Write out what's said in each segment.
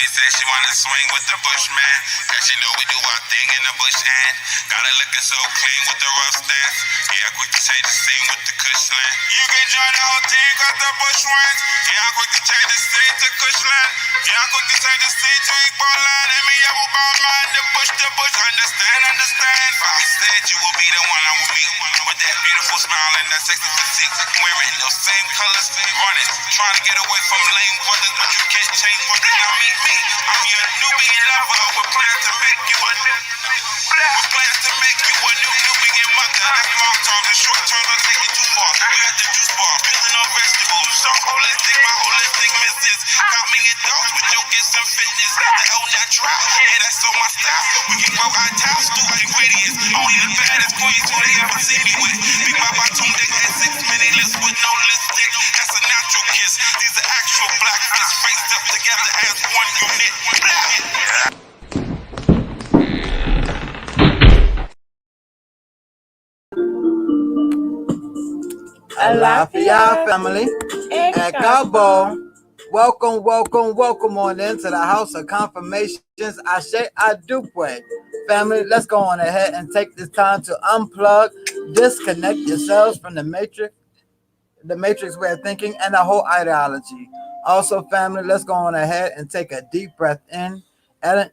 Shorty said she wanna swing with the Bushman. That she know we do our thing in the bush and got her looking so clean with the rough stance. Yeah, quick to change the scene with the Cushland. You can join the whole team cause the bush wins. Yeah, I'm quick to change the scene to Cushland. Yeah, I'm quick to change the scene to equal line. Let me up about mine, the bush, understand. I said you will be the one I will meet with that beautiful smile and that sexy physique. Wearing those same colors, running, trying to get away from lame brothers, but you can't change what they now meet me. I'm your Nubian lover with plans to make you a Nubian mother. That's long term, the short term don't take it too far. We at the juice bar, building on vegetables. So holistic, my holistic missus. Got me indulged with your gifts and fitness. The L natural, yeah, that's on my style. We can grow our towels through ingredients. Only the baddest queens who they ever see me with. Big Mama tuned in at 6 minute lips with no lipstick. That's a natural kiss. These are actual black fists faced up together as one unit. Alafia family at Gabo. Welcome on into the House of Confirmations. Ashe Adupwe. Family, let's go on ahead and take this time to unplug, disconnect yourselves from the matrix way of thinking, and the whole ideology. Also, family, let's go on ahead and take a deep breath in,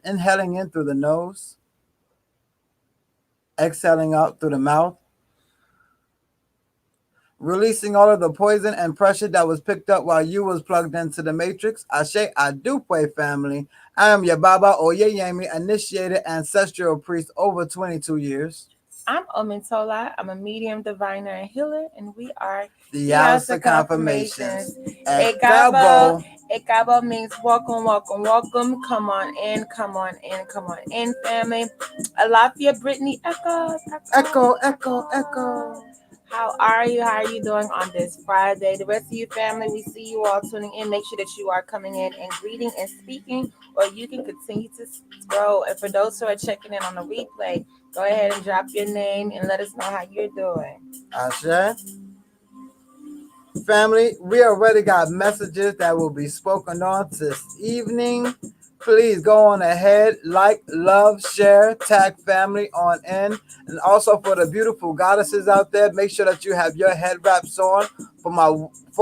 inhaling in through the nose, exhaling out through the mouth, releasing all of the poison and pressure that was picked up while you was plugged into the matrix. Ashe Adupwe family. I am your Baba Oyeyemi, initiated ancestral priest over 22 years. I'm Omintola. I'm a medium, diviner, and healer, and we are the House of Confirmations. Ekabo. Ekabo means welcome. Come on in, family. Alafia, Brittany, Echo. How are you doing on this Friday? The rest of you family, we see you all tuning in. Make sure that you are coming in and greeting and speaking, or you can continue to scroll. And for those who are checking in on the replay, go ahead and drop your name and let us know how you're doing. Ashe. Family, we already got messages that will be spoken on this evening. Please go on ahead, like, love, share, tag family on in. And also for the beautiful goddesses out there, make sure that you have your head wraps on. For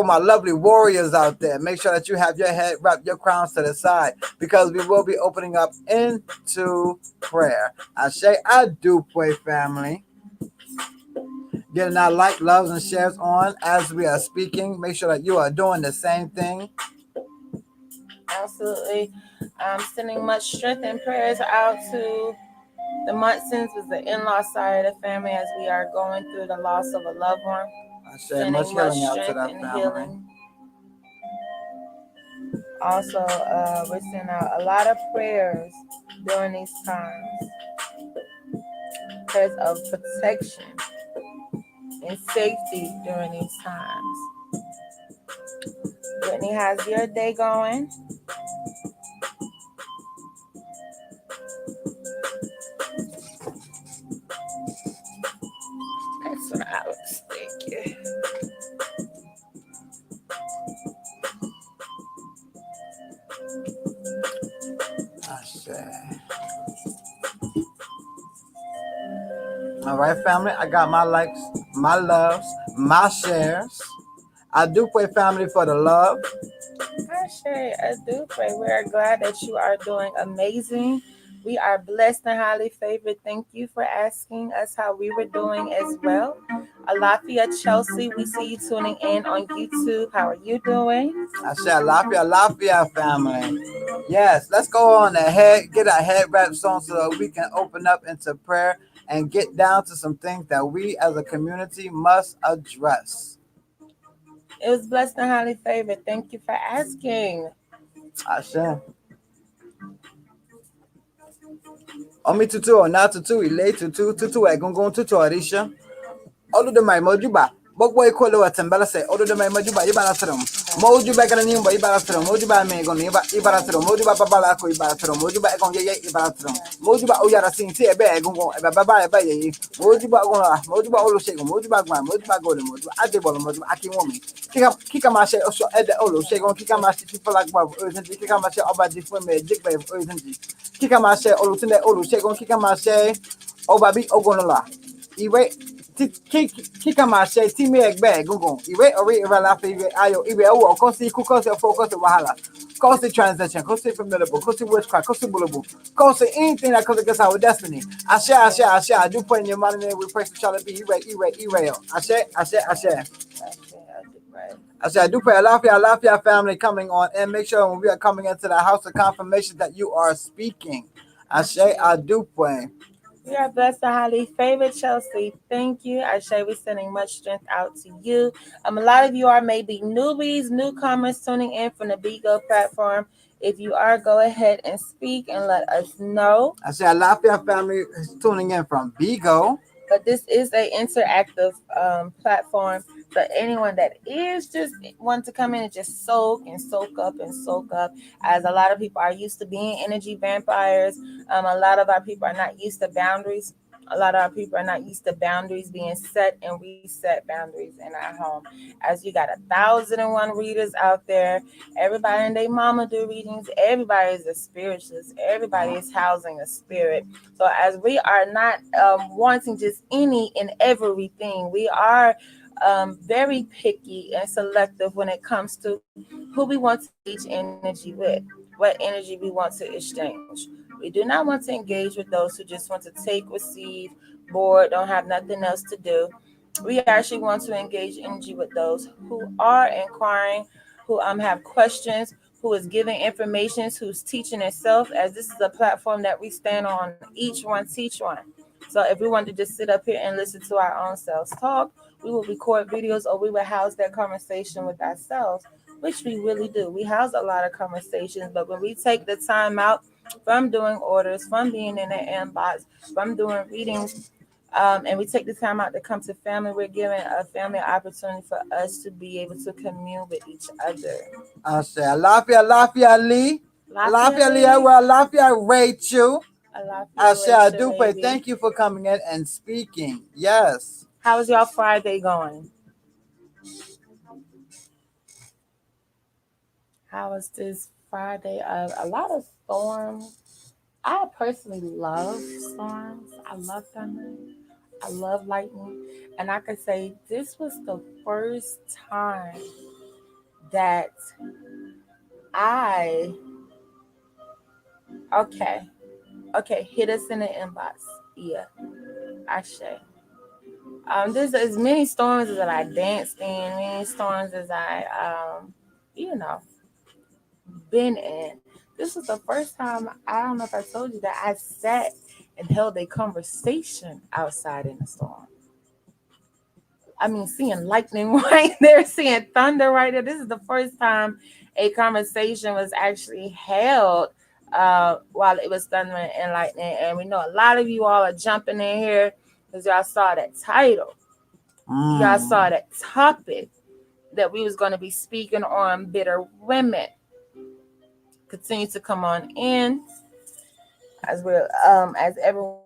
my lovely warriors out there, make sure that you have your head wrap, your crowns to the side, because we will be opening up into prayer. Ashe Adupwe family. Getting our like, loves, and shares on as we are speaking. Make sure that you are doing the same thing. Absolutely. I'm sending much strength and prayers out to the Munsons, with the in-law side of the family, as we are going through the loss of a loved one. Sending much healing out to that family. Healing. Also, we're sending out a lot of prayers during these times. Prayers of protection and safety during these times. Brittany, how's your day going? Excellent, Alex. Thank you. All right, family. I got my likes, my loves, my shares. I do pray, family, for the love. I do pray. We are glad that you are doing amazing. We are blessed and highly favored. Thank you for asking us how we were doing as well. Alafia Chelsea, we see you tuning in on YouTube. How are you doing? I said Alafia family. Yes, let's go on ahead, get our head wraps on so that we can open up into prayer and get down to some things that we as a community must address. It was blessed and highly favored. Thank you for asking. Ashe. Omi tutu o na tutu ile tutu egungun tutu orisha. Oludomai mojuba. Bogboy Kolo at Tembala say, Odo de Majuba Ibaratrum, Mojuba Granimba Ibaratrum, Mojuba Megon Ibaratrum, Mojuba Babalaco Ibaratrum, Mojuba Egon Ibaratrum, Mojuba Oyara Sing, say a bag, Baba Bay, Mojuba Mojuba Olo Mojuba Mojuba Golden, Mojuba Adibol, Mojuba Aki woman. Kikamashe also at the Olo, Shagon Kikamashi for like urgently, Kikamashe about the women, Dick Wave urgently. Kikamashe Olutune Olo, Shagon Kikamashe, Obabi Ogonola. Iwe Kikamashe, Timmy Egbe, Google, Iwe Ori Ralafi, Ayo, Iwe, oh, Kosi, Kukosi, Focus, Wahala, Kosi transition, Kosi formidable, Kosi witchcraft, Kosi bullable, Kosi anything that comes against our destiny. I do put in your money name, we pray for Charlie B. Iwe, Ashe. I do pray Alafia family coming on and make sure when we are coming into the house of confirmation that you are speaking. I do pray. We are blessed and highly favored, Chelsea. Thank you. Ashe, we're sending much strength out to you. A lot of you are maybe newbies, newcomers tuning in from the Bigo platform. If you are, go ahead and speak and let us know. Alafia family is tuning in from Bigo. But this is an interactive platform for anyone that is just want to come in and just soak and soak up and soak up. As a lot of people are used to being energy vampires, a lot of our people are not used to boundaries. A lot of our people are not used to boundaries being set and reset boundaries in our home. As you got 1,001 readers out there, everybody and their mama do readings. Everybody is a spiritualist. Everybody is housing a spirit. So as we are not wanting just any and everything, we are very picky and selective when it comes to who we want to engage energy with, what energy we want to exchange. We do not want to engage with those who just want to take, receive, bored, don't have nothing else to do. We actually want to engage energy with those who are inquiring, who have questions, who is giving information, who's teaching itself, as this is a platform that we stand on, each one teach one. So if we want to just sit up here and listen to our own selves talk, we will record videos or we will house that conversation with ourselves, which we really do. We house a lot of conversations, but when we take the time out from doing orders, from being in the inbox, from doing readings, and we take the time out to come to family, we're giving a family opportunity for us to be able to commune with each other. I say, Lafia Lee. Lafia Lee, well, Lafia Rachel. I do pray. Thank you for coming in and speaking. Yes. How's y'all Friday going? How is this Friday? A lot of storms. I personally love storms. I love thunder. I love lightning. And I could say this was the first time that I hit us in the inbox. Yeah, I say. There's as many storms as I danced in, many storms as I you know, been in. This was the first time, I don't know if I told you, that I sat and held a conversation outside in the storm. I mean, seeing lightning right there, seeing thunder right there. This is the first time a conversation was actually held while it was thundering and lightning. And we know a lot of you all are jumping in here because y'all saw that title. Y'all saw that topic that we was going to be speaking on, bitter women. Continue to come on in as we're as everyone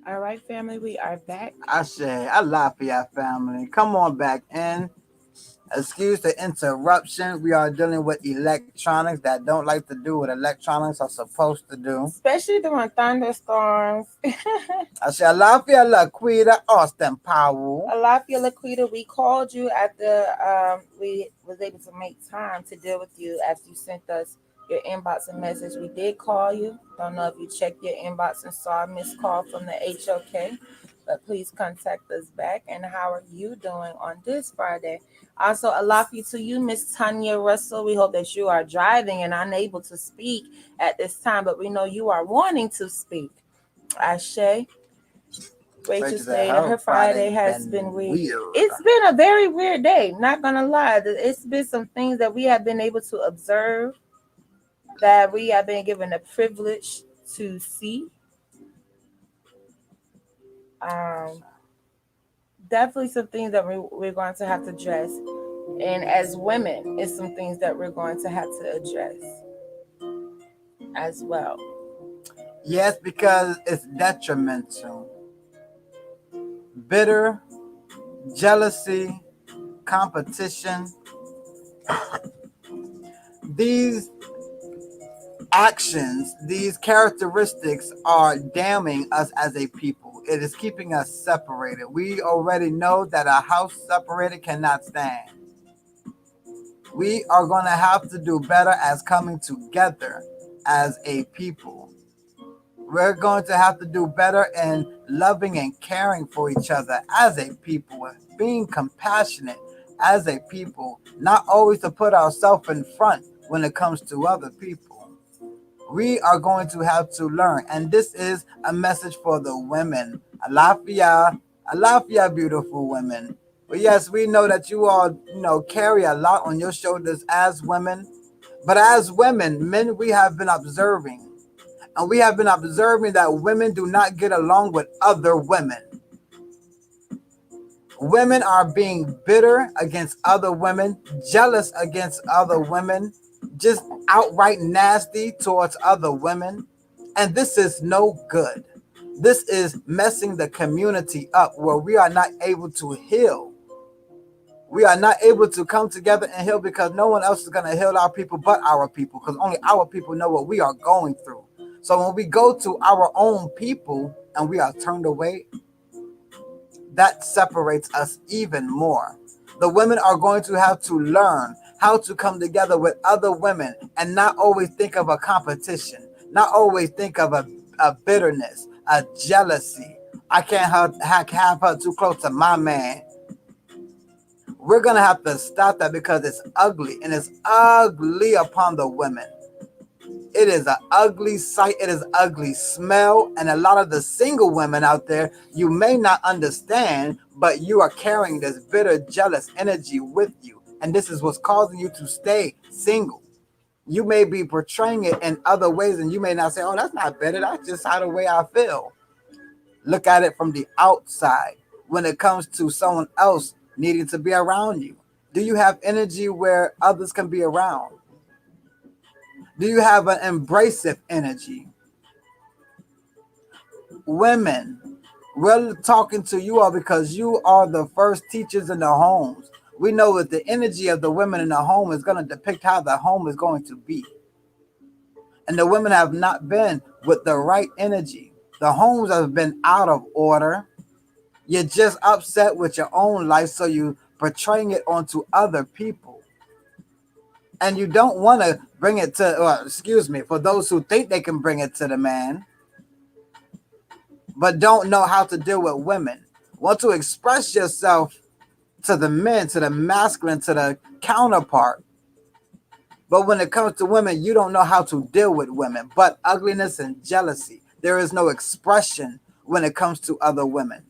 All right, family, we are back. I say, I love for your family. Come on back in. Excuse the interruption. We are dealing with electronics that don't like to do what electronics are supposed to do. Especially during thunderstorms. I say, I love for your Laquita Austin Powell. Alafia Laquita, we called you after we was able to make time to deal with you after you sent us your inbox and message. We did call you. Don't know if you checked your inbox and saw a missed call from the HOK, but please contact us back. And how are you doing on this Friday? Also, Alafia to you, Miss Tanya Russell. We hope that you are driving and unable to speak at this time, but we know you are wanting to speak. Ashe. Rachel stated her Friday has been weird. It's been a very weird day, not gonna lie. It's been some things that we have been able to observe, that we have been given the privilege to see. Um, Definitely some things that we're going to have to address. And as women, it's some things that we're going to have to address as well. Yes, because it's detrimental. Bitter, jealousy, competition. These actions, these characteristics are damning us as a people. It is keeping us separated. We already know that a house separated cannot stand. We are going to have to do better as coming together as a people. We're going to have to do better in loving and caring for each other as a people, being compassionate as a people, not always to put ourselves in front when it comes to other people. We are going to have to learn, and this is a message for the women. Alafia, beautiful women. But yes, we know that you all, carry a lot on your shoulders as women. But as women, men, we have been observing. And we have been observing that women do not get along with other women. Women are being bitter against other women, jealous against other women, just outright nasty towards other women. And this is no good. This is messing the community up where we are not able to heal. We are not able to come together and heal because no one else is going to heal our people but our people, because only our people know what we are going through. So when we go to our own people and we are turned away, that separates us even more. The women are going to have to learn how to come together with other women and not always think of a competition, not always think of a bitterness, a jealousy. I can't have her too close to my man. We're going to have to stop that because it's ugly, and it's ugly upon the women. It is an ugly sight. It is ugly smell. And a lot of the single women out there, you may not understand, but you are carrying this bitter, jealous energy with you. And this is what's causing you to stay single. You may be portraying it in other ways, and you may not say, oh, that's not bitter. That's just how the way I feel. Look at it from the outside. When it comes to someone else needing to be around you, do you have energy where others can be around? Do you have an embracive energy? Women, we're talking to you all because you are the first teachers in the homes. We know that the energy of the women in the home is going to depict how the home is going to be. And the women have not been with the right energy. The homes have been out of order. You're just upset with your own life, so you portraying it onto other people. And you don't want to bring it to, for those who think they can bring it to the man, but don't know how to deal with women. Want to express yourself to the men, to the masculine, to the counterpart. But when it comes to women, you don't know how to deal with women. But ugliness and jealousy, there is no expression when it comes to other women.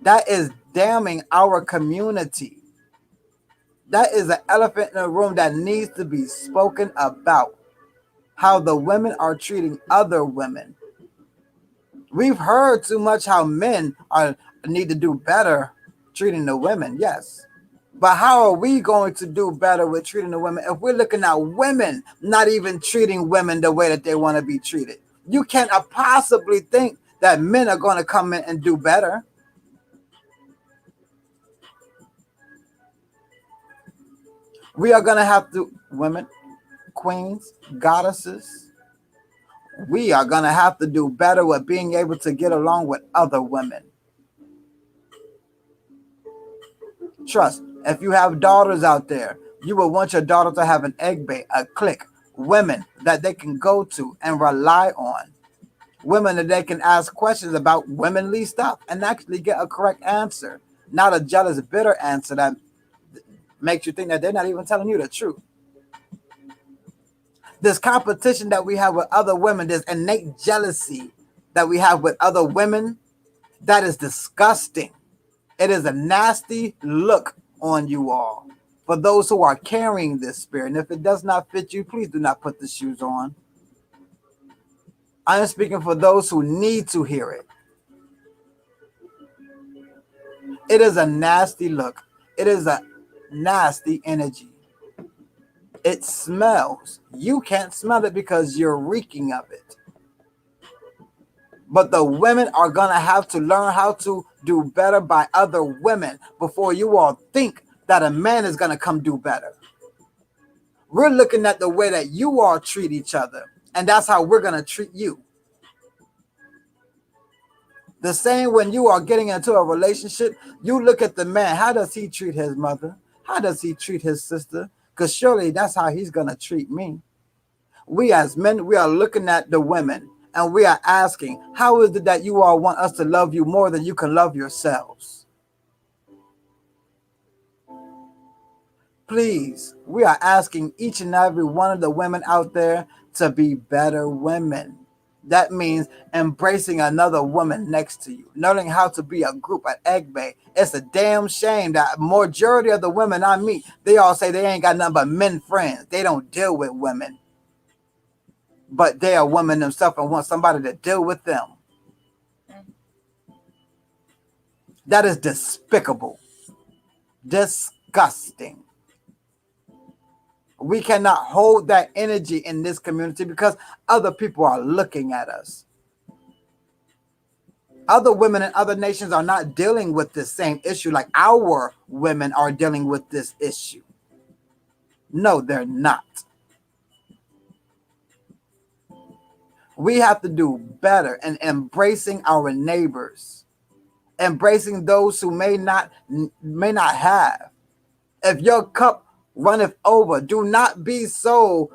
That is damning our community. That is an elephant in the room that needs to be spoken about. How the women are treating other women. We've heard too much how men need to do better treating the women, yes. But how are we going to do better with treating the women if we're looking at women not even treating women the way that they want to be treated? You can't possibly think that men are going to come in and do better. We are going to have to, women, queens, goddesses, we are going to have to do better with being able to get along with other women. Trust, if you have daughters out there, you will want your daughter to have an egg bait, a clique, women that they can go to and rely on, women that they can ask questions about womanly stuff and actually get a correct answer, not a jealous, bitter answer that makes you think that they're not even telling you the truth. This competition that we have with other women, this innate jealousy that we have with other women, that is disgusting. It is a nasty look on you all. For those who are carrying this spirit, and if it does not fit you, please do not put the shoes on. I am speaking for those who need to hear it. It is a nasty look. It is a nasty energy. It smells. You can't smell it because you're reeking of it. But the women are going to have to learn how to do better by other women before you all think that a man is going to come do better. We're looking at the way that you all treat each other, and that's how we're going to treat you. The same when you are getting into a relationship, you look at the man. How does he treat his mother? How does he treat his sister? Because surely that's how he's going to treat me. We as men, we are looking at the women and we are asking, how is it that you all want us to love you more than you can love yourselves? Please, we are asking each and every one of the women out there to be better women. That means embracing another woman next to you, learning how to be a group at Egg Bay. It's a damn shame that majority of the women I meet, they all say they ain't got nothing but men friends. They don't deal with women. But they are women themselves and want somebody to deal with them. That is despicable. Disgusting. We cannot hold that energy in this community because other people are looking at us. Other women in other nations are not dealing with this same issue like our women are dealing with this issue. No, they're not. We have to do better in embracing our neighbors, embracing those who may not have. If your cup runneth over, do not be so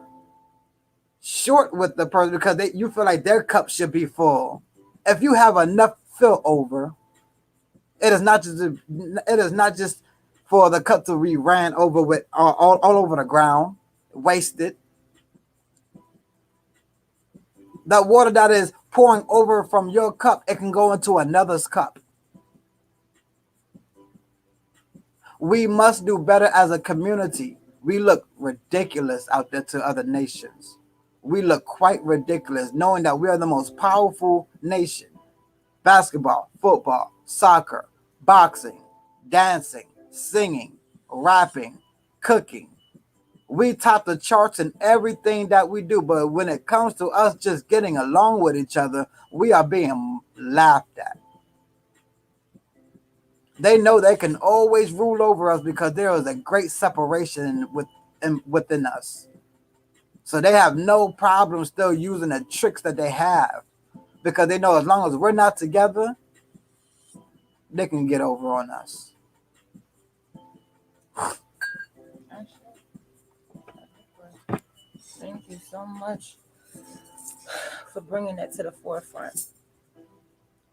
short with the person because you feel like their cup should be full. If you have enough fill over, it is not just for the cup to be ran over with all over the ground, wasted. That water that is pouring over from your cup, it can go into another's cup. We must do better as a community. We look ridiculous out there to other nations. We look quite ridiculous knowing that we are the most powerful nation. Basketball, football, soccer, boxing, dancing, singing, rapping, cooking. We top the charts in everything that we do, but when it comes to us just getting along with each other, we are being laughed at. They know they can always rule over us because there is a great separation within us. So they have no problem still using the tricks that they have because they know as long as we're not together, they can get over on us. Thank you so much for bringing that to the forefront.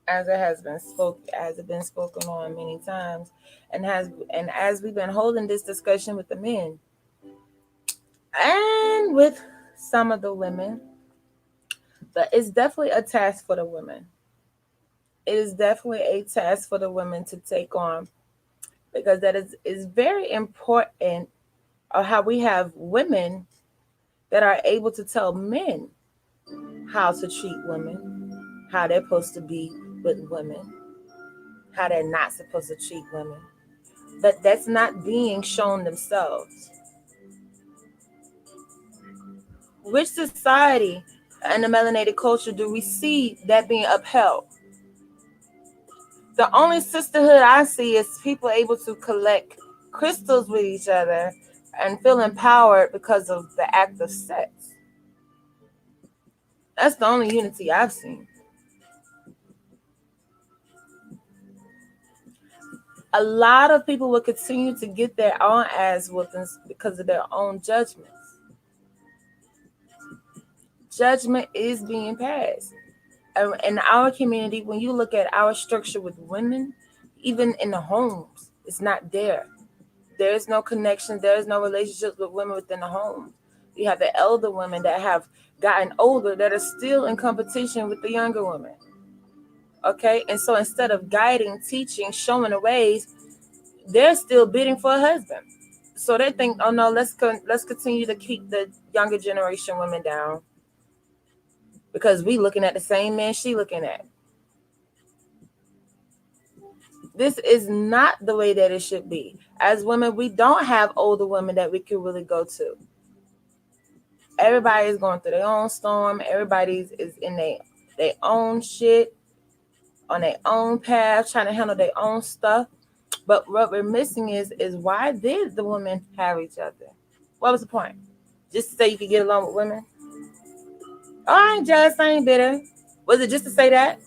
As it been spoken on many times, and as we've been holding this discussion with the men and with some of the women, but it's definitely a task for the women. It is definitely a task for the women to take on because that is very important. How we have women that are able to tell men how to treat women, how they're supposed to be with women, how they're not supposed to treat women. But that's not being shown themselves. Which society in the melanated culture do we see that being upheld? The only sisterhood I see is people able to collect crystals with each other and feel empowered because of the act of sex. That's the only unity I've seen. A lot of people will continue to get their own ass whoopings because of their own judgments. Judgment is being passed. In our community, when you look at our structure with women, even in the homes, it's not there. There is no connection. There is no relationships with women within the home. You have the elder women that have gotten older that are still in competition with the younger women. Okay, and so instead of guiding, teaching, showing the ways, they're still bidding for a husband. So they think, oh no, let's continue to keep the younger generation women down because we looking at the same man she looking at. This is not the way that it should be. As women, we don't have older women that we can really go to. Everybody is going through their own storm. Everybody's is in their own shit, on their own path, trying to handle their own stuff. But what we're missing is why did the women have each other? What was the point? Just to say you could get along with women? Oh, I ain't jealous, I ain't bitter. Was it just to say that?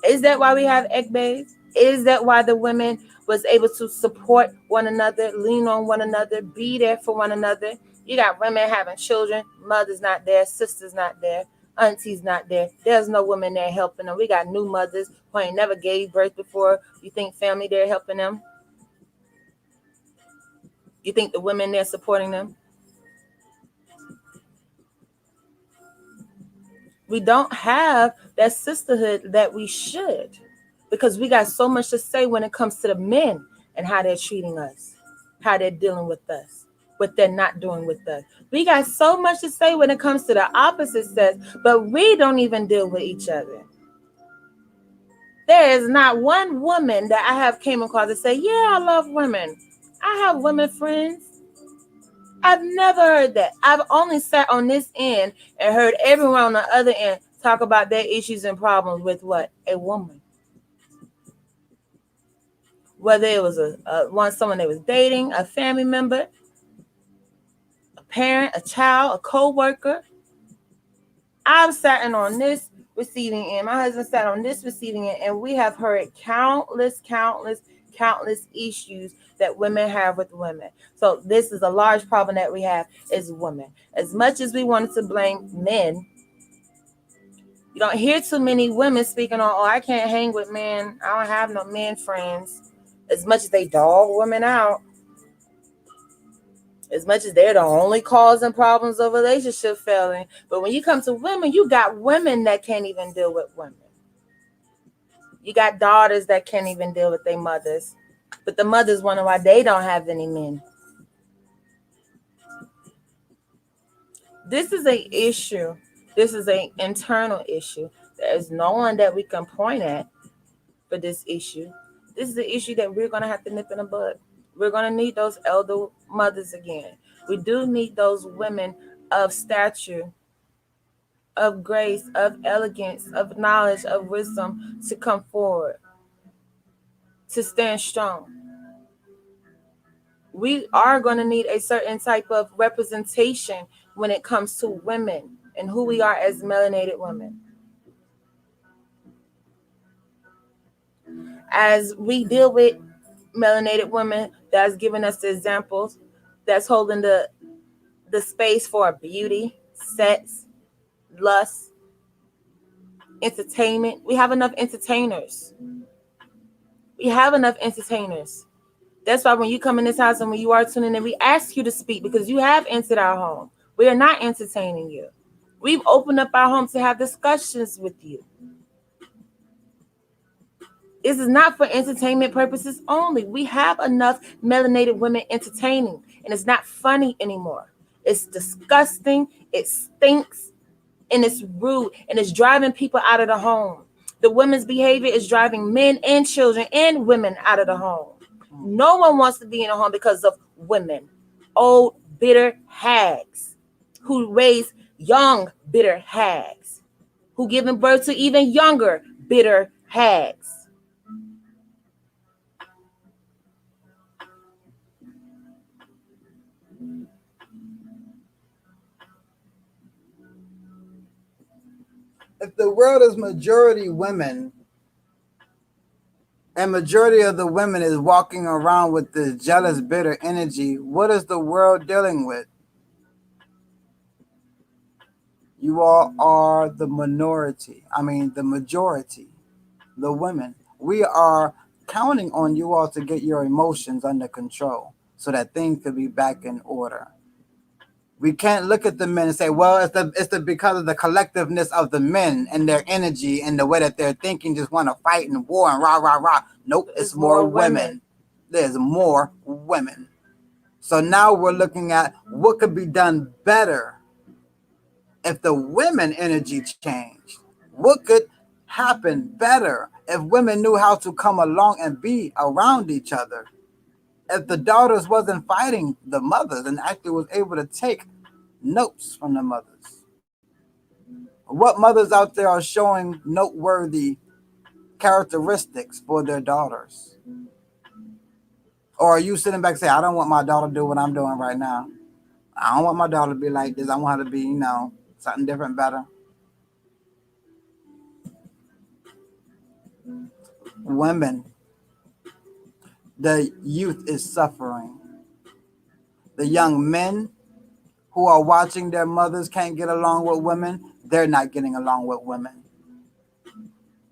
Is that why we have ekbes? Is that why the women was able to support one another, lean on one another, be there for one another? You got women having children, mother's not there, sister's not there, auntie's not there. There's no woman there helping them. We got new mothers who ain't never gave birth before. You think family there helping them? You think the women there supporting them? We don't have that sisterhood that we should, because we got so much to say when it comes to the men and how they're treating us, how they're dealing with us, what they're not doing with us. We got so much to say when it comes to the opposite sex, but we don't even deal with each other. There is not one woman that I have came across that say, yeah, I love women. I have women friends. I've never heard that. I've only sat on this end and heard everyone on the other end talk about their issues and problems with what? A woman. Whether it was someone they was dating, a family member, a parent, a child, a co-worker. I've sat on this receiving end. My husband sat on this receiving end, and we have heard countless issues that women have with women. So this is a large problem that we have as women. As much as we wanted to blame men, you don't hear too many women speaking on, oh, I can't hang with men. I don't have no men friends. As much as they dog women out, as much as they're the only causing problems of relationship failing. But when you come to women, you got women that can't even deal with women. You got daughters that can't even deal with their mothers. But the mothers wonder why they don't have any men. This is an issue. This is an internal issue. There's no one that we can point at for this issue. This is an issue that we're going to have to nip in the bud. We're going to need those elder mothers again. We do need those women of stature, of grace, of elegance, of knowledge, of wisdom to come forward, to stand strong. We are going to need a certain type of representation when it comes to women and who we are as melanated women. As we deal with melanated women, that's giving us the examples, that's holding the space for beauty, sex, lust, entertainment. We have enough entertainers. That's why when you come in this house and when you are tuning in, we ask you to speak because you have entered our home. We are not entertaining you. We've opened up our home to have discussions with you. This is not for entertainment purposes only. We have enough melanated women entertaining, and it's not funny anymore. It's disgusting, it stinks, and it's rude, and it's driving people out of the home. The women's behavior is driving men and children and women out of the home. No one wants to be in a home because of women, old, bitter hags who raise young, bitter hags who giving birth to even younger, bitter hags. If the world is majority women, and majority of the women is walking around with this jealous, bitter energy, what is the world dealing with? You all are the minority. I mean, the majority, the women. We are counting on you all to get your emotions under control so that things could be back in order. We can't look at the men and say, well, it's the because of the collectiveness of the men and their energy and the way that they're thinking, just want to fight and war and rah, rah, rah. Nope, it's more women. There's more women. So now we're looking at what could be done better if the women energy changed. What could happen better if women knew how to come along and be around each other? If the daughters wasn't fighting the mothers and actually was able to take notes from the mothers. What mothers out there are showing noteworthy characteristics for their daughters? Or are you sitting back and saying, I don't want my daughter to do what I'm doing right now. I don't want my daughter to be like this. I want her to be, something different, better. Women, the youth is suffering. The young men who are watching their mothers can't get along with women, they're not getting along with women.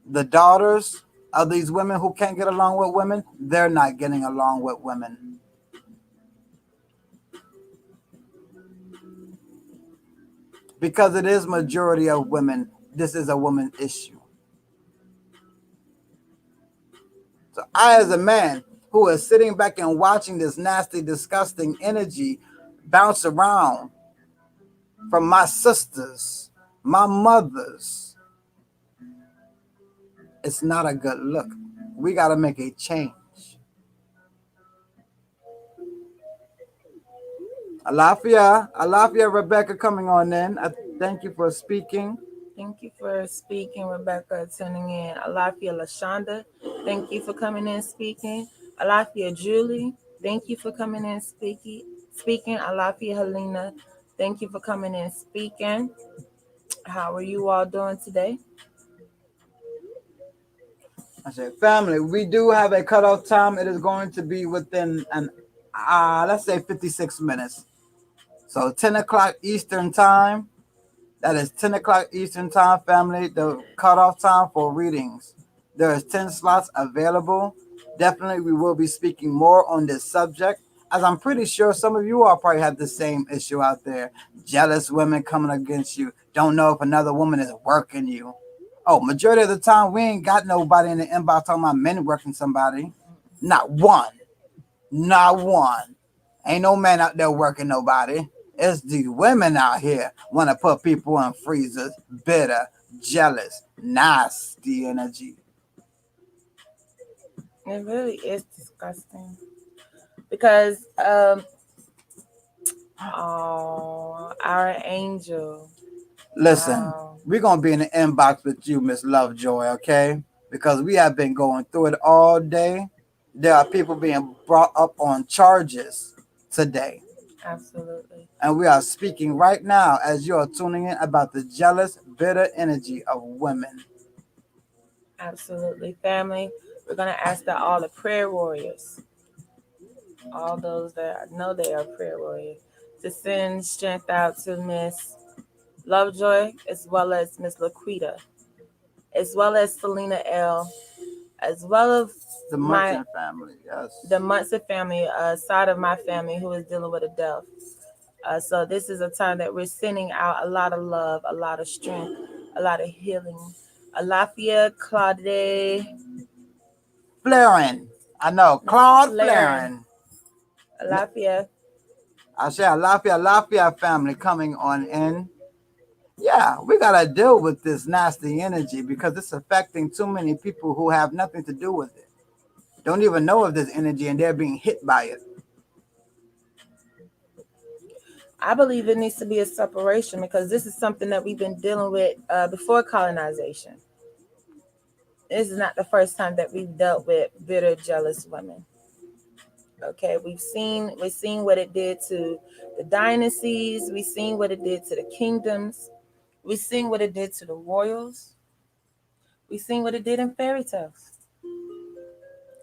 The daughters of these women who can't get along with women, they're not getting along with women. Because it is majority of women, this is a woman issue. So I, as a man who is sitting back and watching this nasty, disgusting energy bounce around from my sisters, my mothers, it's not a good look. We got to make a change. Alafia, Rebecca coming on in. I thank you for speaking. Thank you for speaking, Rebecca, tuning in. Alafia Lashonda, thank you for coming in speaking. Alafia Julie, thank you for coming in speaking. Alafia Helena, thank you for coming in speaking. How are you all doing today? I said, family, we do have a cutoff time. It is going to be within let's say 56 minutes. So 10 o'clock Eastern time. That is 10 o'clock Eastern time, family, the cutoff time for readings. There is 10 slots available. Definitely, we will be speaking more on this subject, as I'm pretty sure some of you all probably have the same issue out there. Jealous women coming against you. Don't know if another woman is working you. Oh, majority of the time, we ain't got nobody in the inbox talking about men working somebody. Not one. Not one. Ain't no man out there working nobody. It's these women out here want to put people in freezers, bitter, jealous, nasty energy. It really is disgusting. Because our angel. Listen, Wow. we're going to be in the inbox with you, Miss Lovejoy, okay? Because we have been going through it all day. There are people being brought up on charges today. Absolutely. And we are speaking right now as you are tuning in about the jealous, bitter energy of women. Absolutely. Family, we're going to ask that all the prayer warriors, all those that know they are prayer warriors, to send strength out to Miss Lovejoy, as well as Miss Laquita, as well as Selena L., as well as The Munson family, yes. The Munson family, side of my family who is dealing with a death. So this is a time that we're sending out a lot of love, a lot of strength, a lot of healing. Alafia Claude Flaring. I know, Claude Flaring. Alafia. I say Alafia family coming on in. Yeah, we got to deal with this nasty energy because it's affecting too many people who have nothing to do with it. Don't even know of this energy and they're being hit by it. I believe it needs to be a separation because this is something that we've been dealing with before colonization. This is not the first time that we've dealt with bitter, jealous women. Okay, we've seen what it did to the dynasties. We've seen what it did to the kingdoms. We've seen what it did to the royals. We've seen what it did in fairy tales.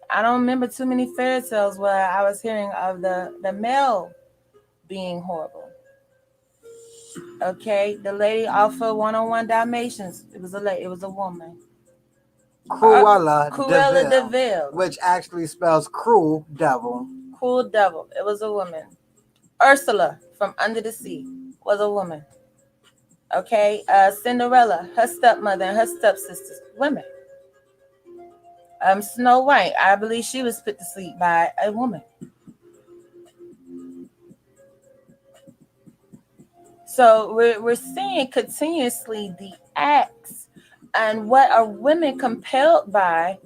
I don't remember too many fairy tales where I was hearing of the male being horrible. Okay, the lady off of 101 Dalmatians. It was a woman. Cruella Cruella de Vil, de Vil. which actually spells cruel devil. Cruel devil. It was a woman. Ursula from Under the Sea was a woman. Okay, Cinderella, her stepmother and her stepsisters, women. Snow White, I believe she was put to sleep by a woman. So we're seeing continuously the acts and what are women compelled by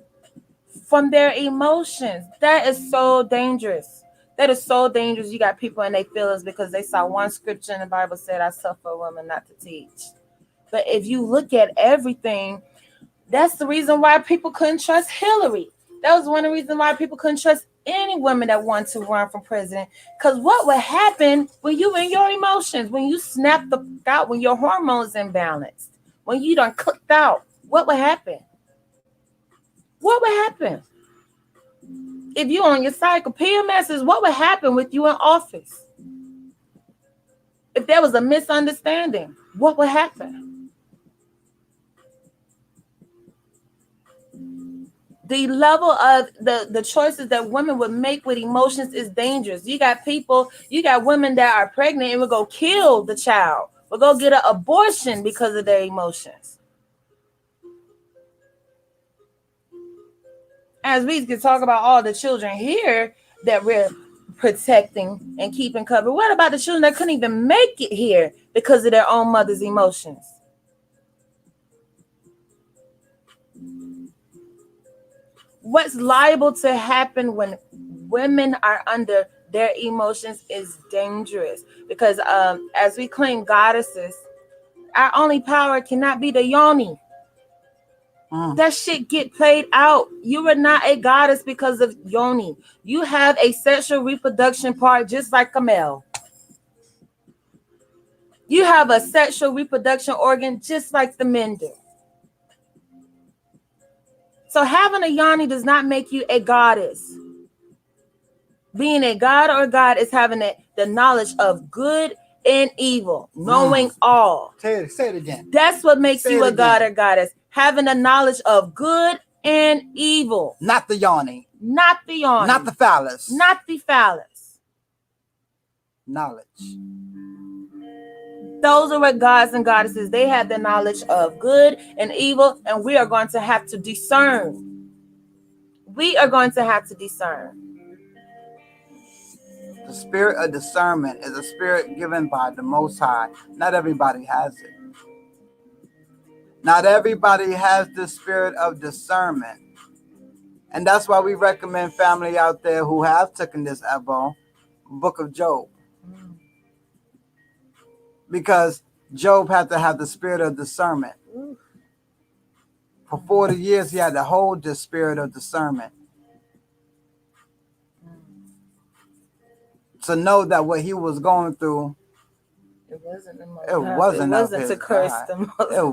from their emotions. That is so dangerous. That is so dangerous. You got people in their feelings because they saw one scripture in the Bible said, I suffer a woman not to teach. But if you look at everything, that's the reason why people couldn't trust Hillary. That was one of the reasons why people couldn't trust any woman that wanted to run for president. Because what would happen when you in your emotions, when you snap the out, when your hormones imbalanced, when you done clicked out, what would happen? What would happen? If you on your cycle, PMS is what would happen with you in office? If there was a misunderstanding, what would happen? The level of the choices that women would make with emotions is dangerous. You got women that are pregnant and will go kill the child, will go get an abortion because of their emotions. As we can talk about all the children here that we're protecting and keeping covered, what about the children that couldn't even make it here because of their own mother's emotions? What's liable to happen when women are under their emotions is dangerous because as we claim goddesses, our only power cannot be the yoni. That shit get played out. You are not a goddess because of yoni. You have a sexual reproduction part just like a male. You have a sexual reproduction organ just like the men do. So having a yoni does not make you a goddess. Being a god or a god is having the knowledge of good and evil, knowing all. Say it again. That's what makes you a god or goddess. Having a knowledge of good and evil. Not the yoni. Not the yoni. Not the phallus. Not the phallus. Knowledge. Those are what gods and goddesses, they have the knowledge of good and evil, and we are going to have to discern. We are going to have to discern. The spirit of discernment is a spirit given by the Most High. Not everybody has it. Not everybody has the spirit of discernment. And that's why we recommend family out there who have taken this Evo, Book of Job. Because Job had to have the spirit of discernment. For 40 years, he had to hold the spirit of discernment. To know that what he was going through, it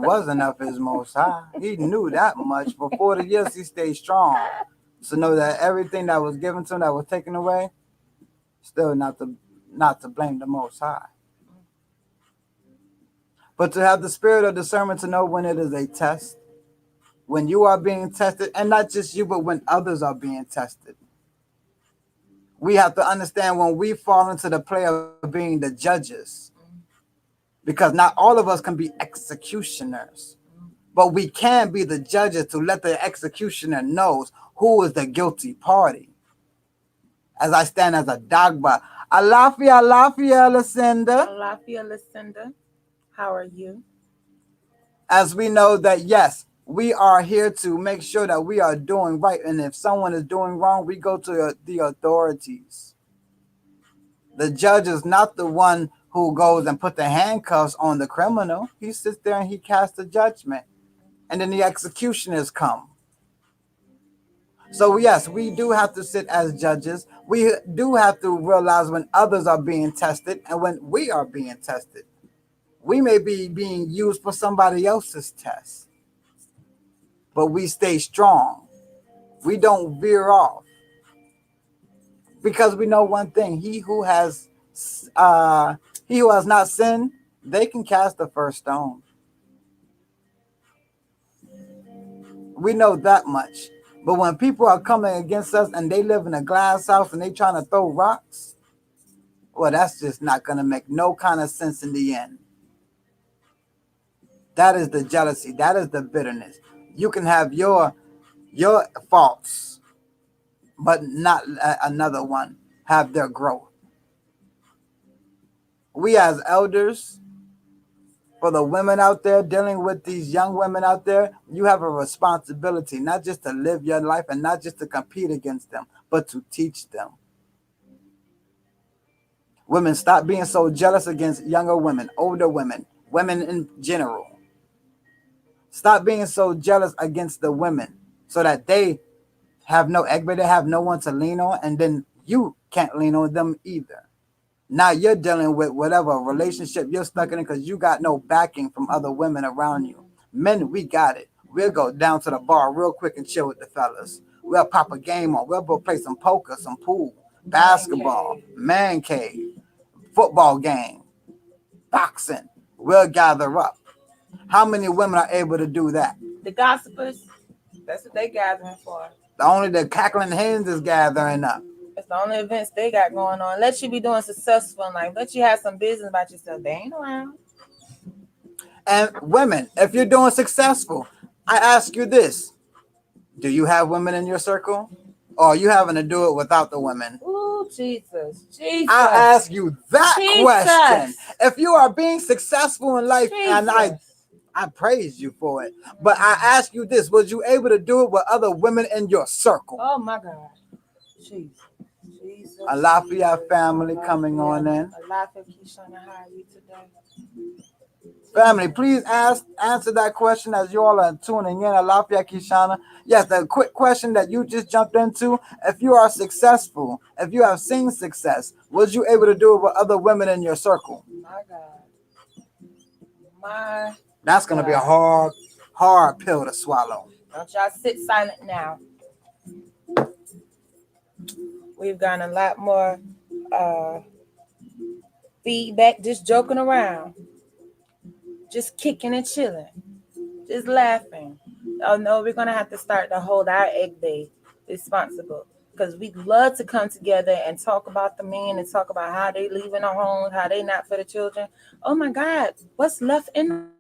wasn't of his Most High. He knew that much. For 40 years, he stayed strong. To know that everything that was given to him, that was taken away, still not to blame the Most High. But to have the spirit of discernment to know when it is a test, when you are being tested, and not just you, but when others are being tested. We have to understand when we fall into the play of being the judges, because not all of us can be executioners, but we can be the judges to let the executioner know who is the guilty party. As I stand as a dogba. Alafia, Lucinda. Alafia, Lucinda. How are you? As we know that, yes, we are here to make sure that we are doing right. And if someone is doing wrong, we go to the authorities. The judge is not the one who goes and put the handcuffs on the criminal. He sits there and he casts a judgment. And then the executioners come. So yes, we do have to sit as judges. We do have to realize when others are being tested and when we are being tested. We may be being used for somebody else's test, but we stay strong. We don't veer off because we know one thing: uh, he who has not sinned, they can cast the first stone. We know that much. But when people are coming against us and they live in a glass house and they trying to throw rocks, well, that's just not going to make no kind of sense in the end. That is the jealousy. That is the bitterness. You can have your faults, but not another one have their growth. We as elders, for the women out there dealing with these young women out there, you have a responsibility not just to live your life and not just to compete against them, but to teach them. Women, stop being so jealous against younger women, older women, women in general. Stop being so jealous against the women so that they have no equity, they have no one to lean on, and then you can't lean on them either. Now you're dealing with whatever relationship you're stuck in because you got no backing from other women around you. Men, we got it. We'll go down to the bar real quick and chill with the fellas. We'll pop a game on. We'll go play some poker, some pool, basketball, man cave, football game, boxing. We'll gather up. How many women are able to do that? The gossipers, that's what they gathering for. Only the cackling hens is gathering up. It's the only events they got going on. Let you be doing successful in life. Let you have some business about yourself. They ain't around. And women, if you're doing successful, I ask you this. Do you have women in your circle? Or are you having to do it without the women? Ooh, Jesus. Jesus. I ask you that Jesus. question. If you are being successful in life, Jesus. and I praise you for it, but I ask you this, was you able to do it with other women in your circle? Oh my God. Jesus. Jesus. Alafia family coming on in. Alafia, Kishana, how are you today? Family, please answer that question as you all are tuning in. Alafia Kishana. Yes, the quick question that you just jumped into. If you are successful, if you have seen success, was you able to do it with other women in your circle? My God. That's going to be a hard pill to swallow. Don't y'all sit silent now. We've gotten a lot more feedback, just joking around, just kicking and chilling, just laughing. Oh no, we're gonna have to start to hold our egg day responsible because we love to come together and talk about the men and talk about how they leaving our homes, how they not for the children. Oh my God, what's left in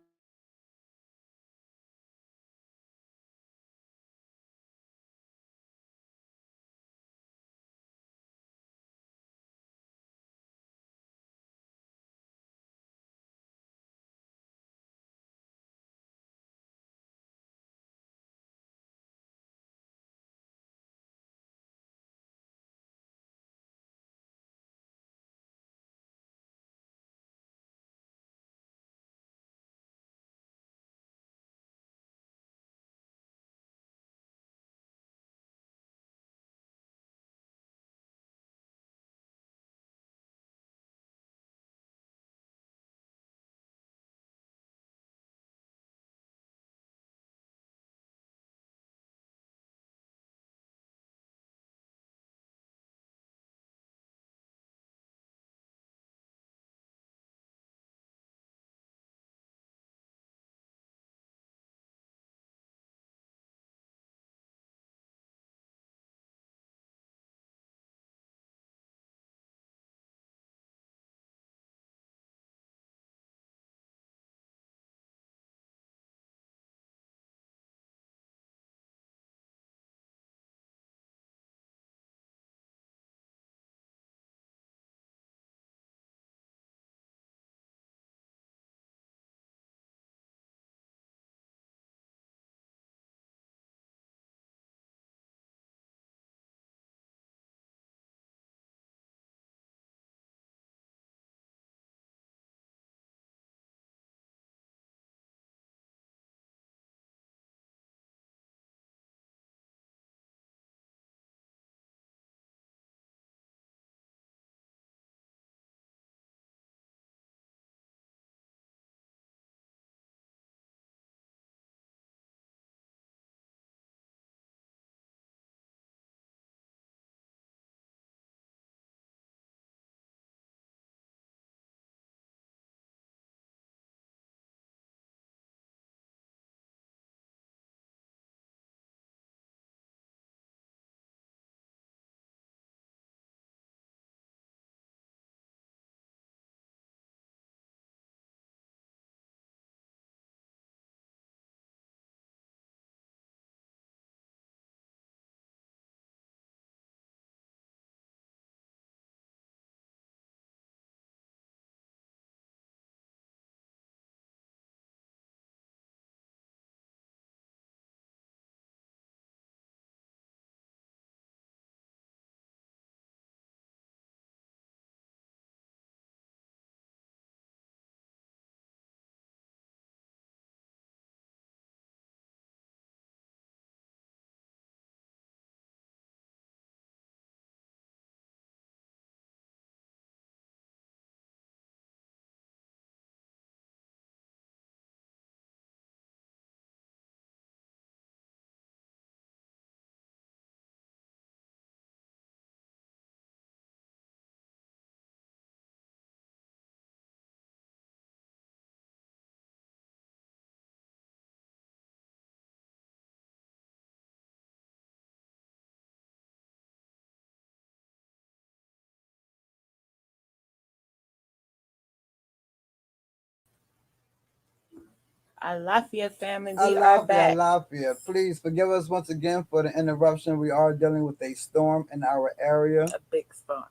Our Lafayette family, we are Alafia, back. Alafia. Please forgive us once again for the interruption. We are dealing with a storm in our area, A big storm.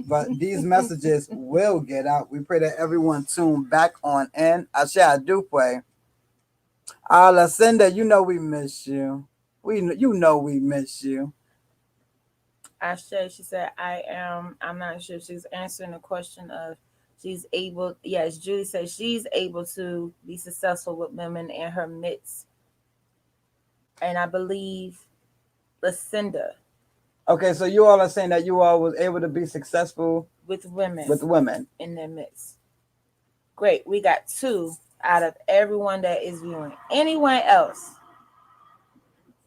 but these messages will get out. We pray that everyone tune back on in. Ashe Adupe. Lucinda, you know we miss you. You know we miss you. Ashe, she said, I'm not sure if she's answering the question of she's able, yes, Julie says she's able to be successful with women in her midst. And I believe Lucinda Okay, so you all are saying that you all was able to be successful with women with women. in their midst. Great. We got 2 out of everyone that is viewing. Anyone else?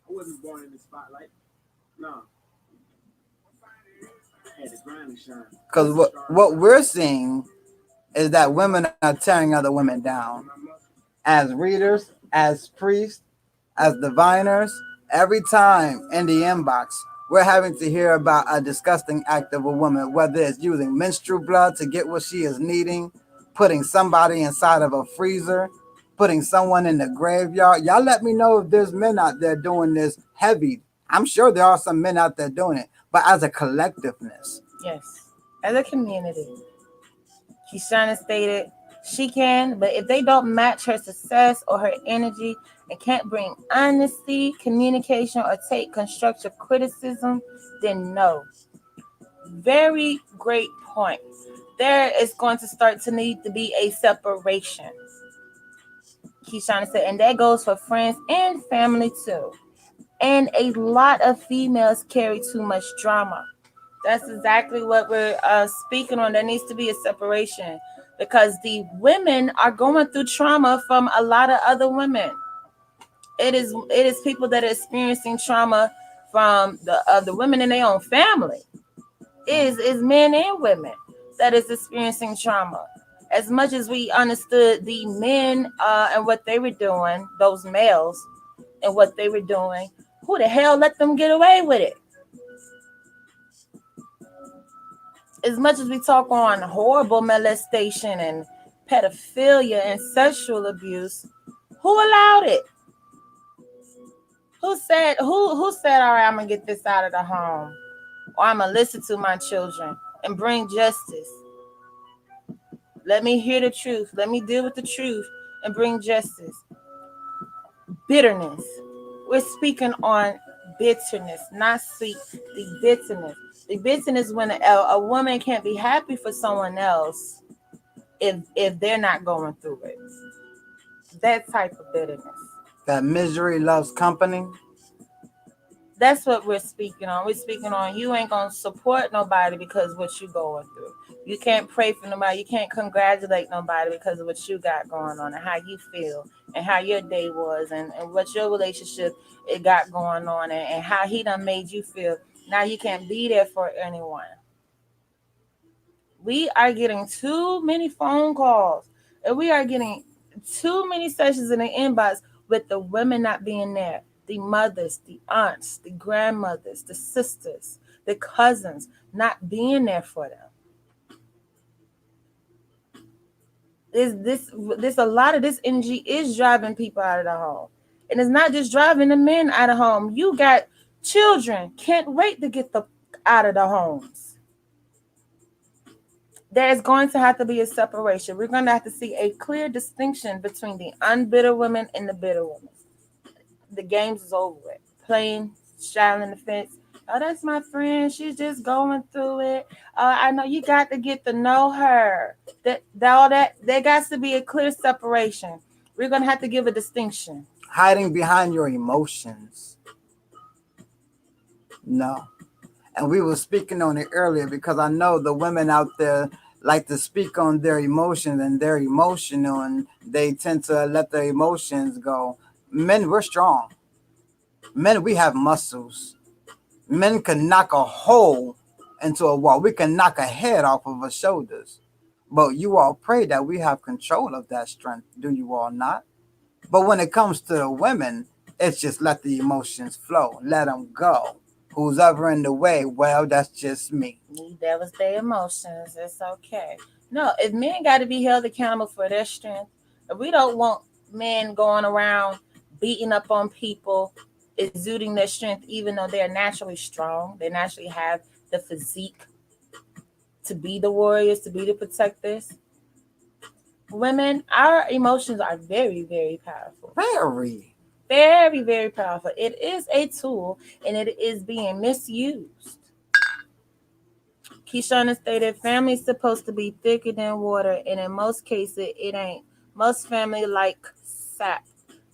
I wasn't born in the spotlight. No. I had to grind and shine. Because what we're seeing is that women are tearing other women down. As readers, as priests, as diviners, every time in the inbox, we're having to hear about a disgusting act of a woman, whether it's using menstrual blood to get what she is needing, putting somebody inside of a freezer, putting someone in the graveyard. Y'all let me know if there's men out there doing this heavy. I'm sure there are some men out there doing it, but as a collectiveness. Yes. As a community. Kishana stated she can, but if they don't match her success or her energy and can't bring honesty, communication, or take constructive criticism, then no. Very great point. There is going to start to need to be a separation. Kishana said, and that goes for friends and family too. And a lot of females carry too much drama. That's exactly what we're speaking on. There needs to be a separation because the women are going through trauma from a lot of other women. It is people that are experiencing trauma from the women in their own family. It is men and women that is experiencing trauma. As much as we understood the men and what they were doing, those males and what they were doing, who the hell let them get away with it? As much as we talk on horrible molestation and pedophilia and sexual abuse, who allowed it? Who said, all right, I'm gonna get this out of the home, or I'm gonna listen to my children and bring justice? Let me hear the truth. Let me deal with the truth and bring justice. Bitterness. We're speaking on bitterness, not sweet. The bitterness. The bitterness when a woman can't be happy for someone else if they're not going through it. That type of bitterness. That misery loves company. That's what we're speaking on. We're speaking on you ain't gonna support nobody because what you going through. You can't pray for nobody. You can't congratulate nobody because of what you got going on and how you feel and how your day was and what your relationship it got going on and how he done made you feel. Now you can't be there for anyone. We are getting too many phone calls and we are getting too many sessions in the inbox with the women not being there. The mothers, the aunts, the grandmothers, the sisters, the cousins not being there for them. This a lot of this energy is driving people out of the home. And it's not just driving the men out of home. You got children can't wait to get out of the homes. There's going to have to be a separation. We're going to have to see a clear distinction between the unbitter women and the bitter women. The games is over with. Playing, straddling the fence. Oh, that's my friend. She's just going through it. I know you got to get to know her. There got to be a clear separation. We're going to have to give a distinction. Hiding behind your emotions. No. And we were speaking on it earlier because I know the women out there like to speak on their emotions and they're emotional and they tend to let their emotions go. Men, we're strong. Men, we have muscles. Men can knock a hole into a wall. We can knock a head off of our shoulders. But you all pray that we have control of that strength. Do you all not? But when it comes to the women, it's just let the emotions flow. Let them go. Who's ever in the way, well, that's just me. That was their emotions. It's okay. No, if men got to be held accountable for their strength, if we don't want men going around beating up on people, exuding their strength, even though they're naturally strong. They naturally have the physique to be the warriors, to be the protectors. Women, our emotions are very, very powerful. Very. Very, very powerful. It is a tool and it is being misused. Kishana stated, family's supposed to be thicker than water, and in most cases, it ain't. Most family like sap.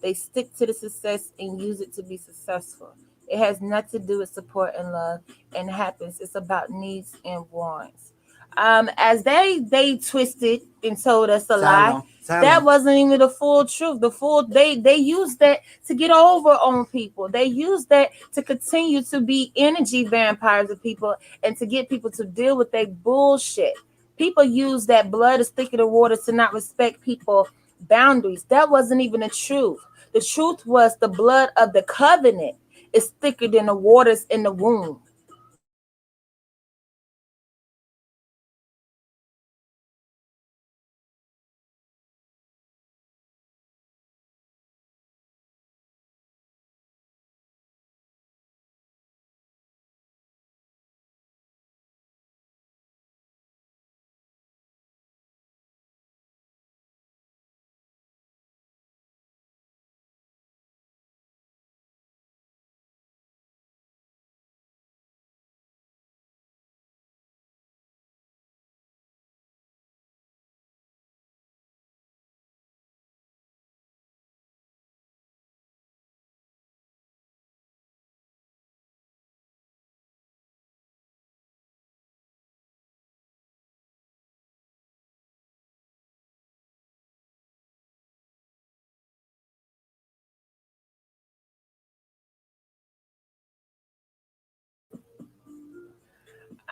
They stick to the success and use it to be successful. It has nothing to do with support and love and happens. It's about needs and wants. As they twisted and told us a lie, that wasn't even the full truth. They used that to get over on people. They used that to continue to be energy vampires of people and to get people to deal with their bullshit. People use that blood is thicker than water to not respect people boundaries. That wasn't even the truth. The truth was the blood of the covenant is thicker than the waters in the womb.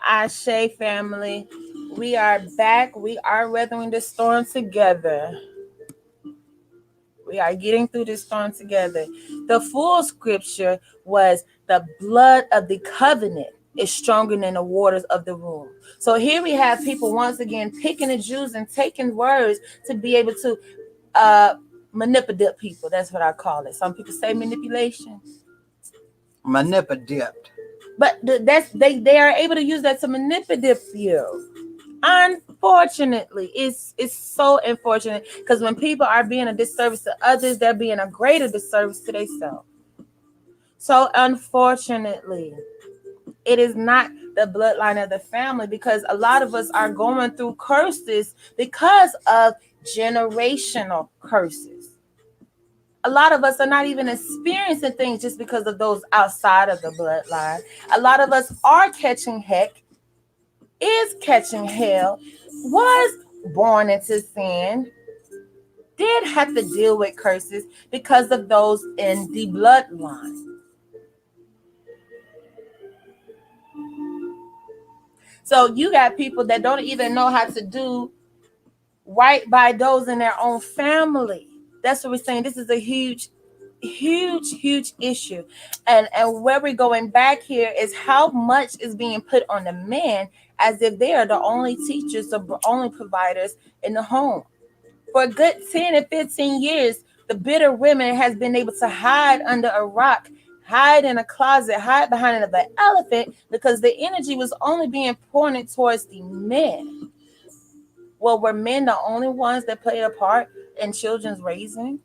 Ashe family, we are back. We are weathering the storm together. We are getting through this storm together. The full scripture was the blood of the covenant is stronger than the waters of the womb. So here we have people once again picking the Jews and taking words to be able to manipulate people. That's what I call it. Some people say manipulation. Manipulate. But they are able to use that to manipulate you. Unfortunately, it's so unfortunate because when people are being a disservice to others, they're being a greater disservice to themselves. So unfortunately, it is not the bloodline of the family because a lot of us are going through curses because of generational curses. A lot of us are not even experiencing things just because of those outside of the bloodline. A lot of us are catching heck, is catching hell, was born into sin, did have to deal with curses because of those in the bloodline. So you got people that don't even know how to do right by those in their own family. That's what we're saying. This is a huge issue. And where we're going back here is how much is being put on the men as if they are the only teachers, the only providers in the home. For a good 10 and 15 years, the bitter women has been able to hide under a rock, hide in a closet, hide behind the elephant because the energy was only being pointed towards the men. Well, were men the only ones that played a part in children's raising?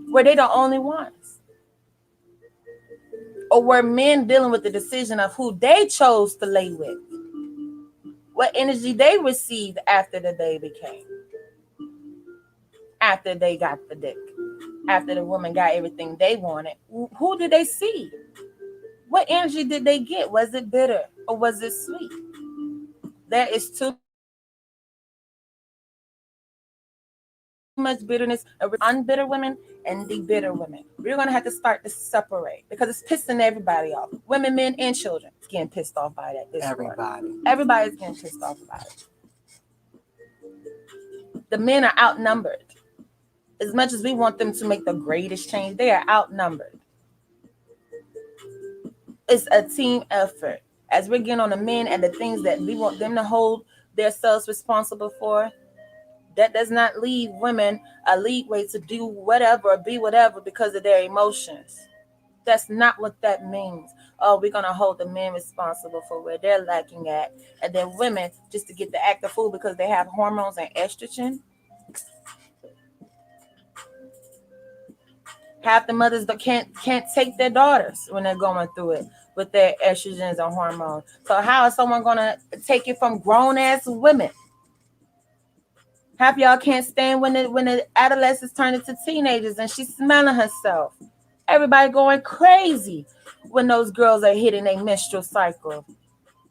Were they the only ones? Or were men dealing with the decision of who they chose to lay with? What energy they received after the baby came? After they got the dick? After the woman got everything they wanted? Who did they see? What energy did they get? Was it bitter or was it sweet? There is too much bitterness of unbitter women and the bitter women. We're going to have to start to separate because it's pissing everybody off. Women, men, and children is getting pissed off by that. Everybody's getting pissed off about it. The men are outnumbered. As much as we want them to make the greatest change, they are outnumbered. It's a team effort. As we're getting on the men and the things that we want them to hold themselves responsible for, That does not leave women a leeway to do whatever or be whatever because of their emotions. That's not what that means. Oh, we're gonna hold the men responsible for where they're lacking at, and then women just to get the act of fool because they have hormones and estrogen. Half the mothers that can't take their daughters when they're going through it with their estrogens and hormones. So how is someone gonna take it from grown ass women? Half y'all can't stand when the adolescents turn into teenagers and she's smelling herself. Everybody going crazy when those girls are hitting their menstrual cycle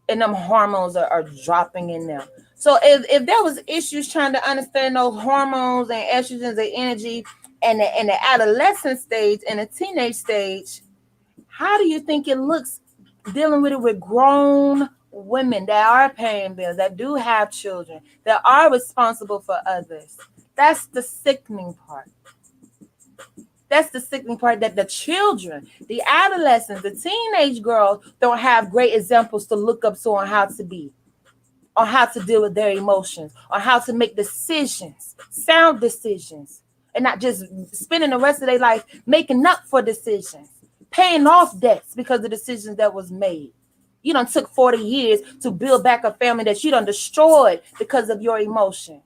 and them hormones are dropping in them. So if there was issues trying to understand those hormones and estrogens and energy and the adolescent stage and the teenage stage, how do you think it looks dealing with it with grown women that are paying bills, that do have children, that are responsible for others? That's the sickening part. That's the sickening part, that the children, the adolescents, the teenage girls don't have great examples to look up to on how to be, on how to deal with their emotions, on how to make decisions, sound decisions, and not just spending the rest of their life making up for decisions, paying off debts because of decisions that was made. You done took 40 years to build back a family that you done destroyed because of your emotions.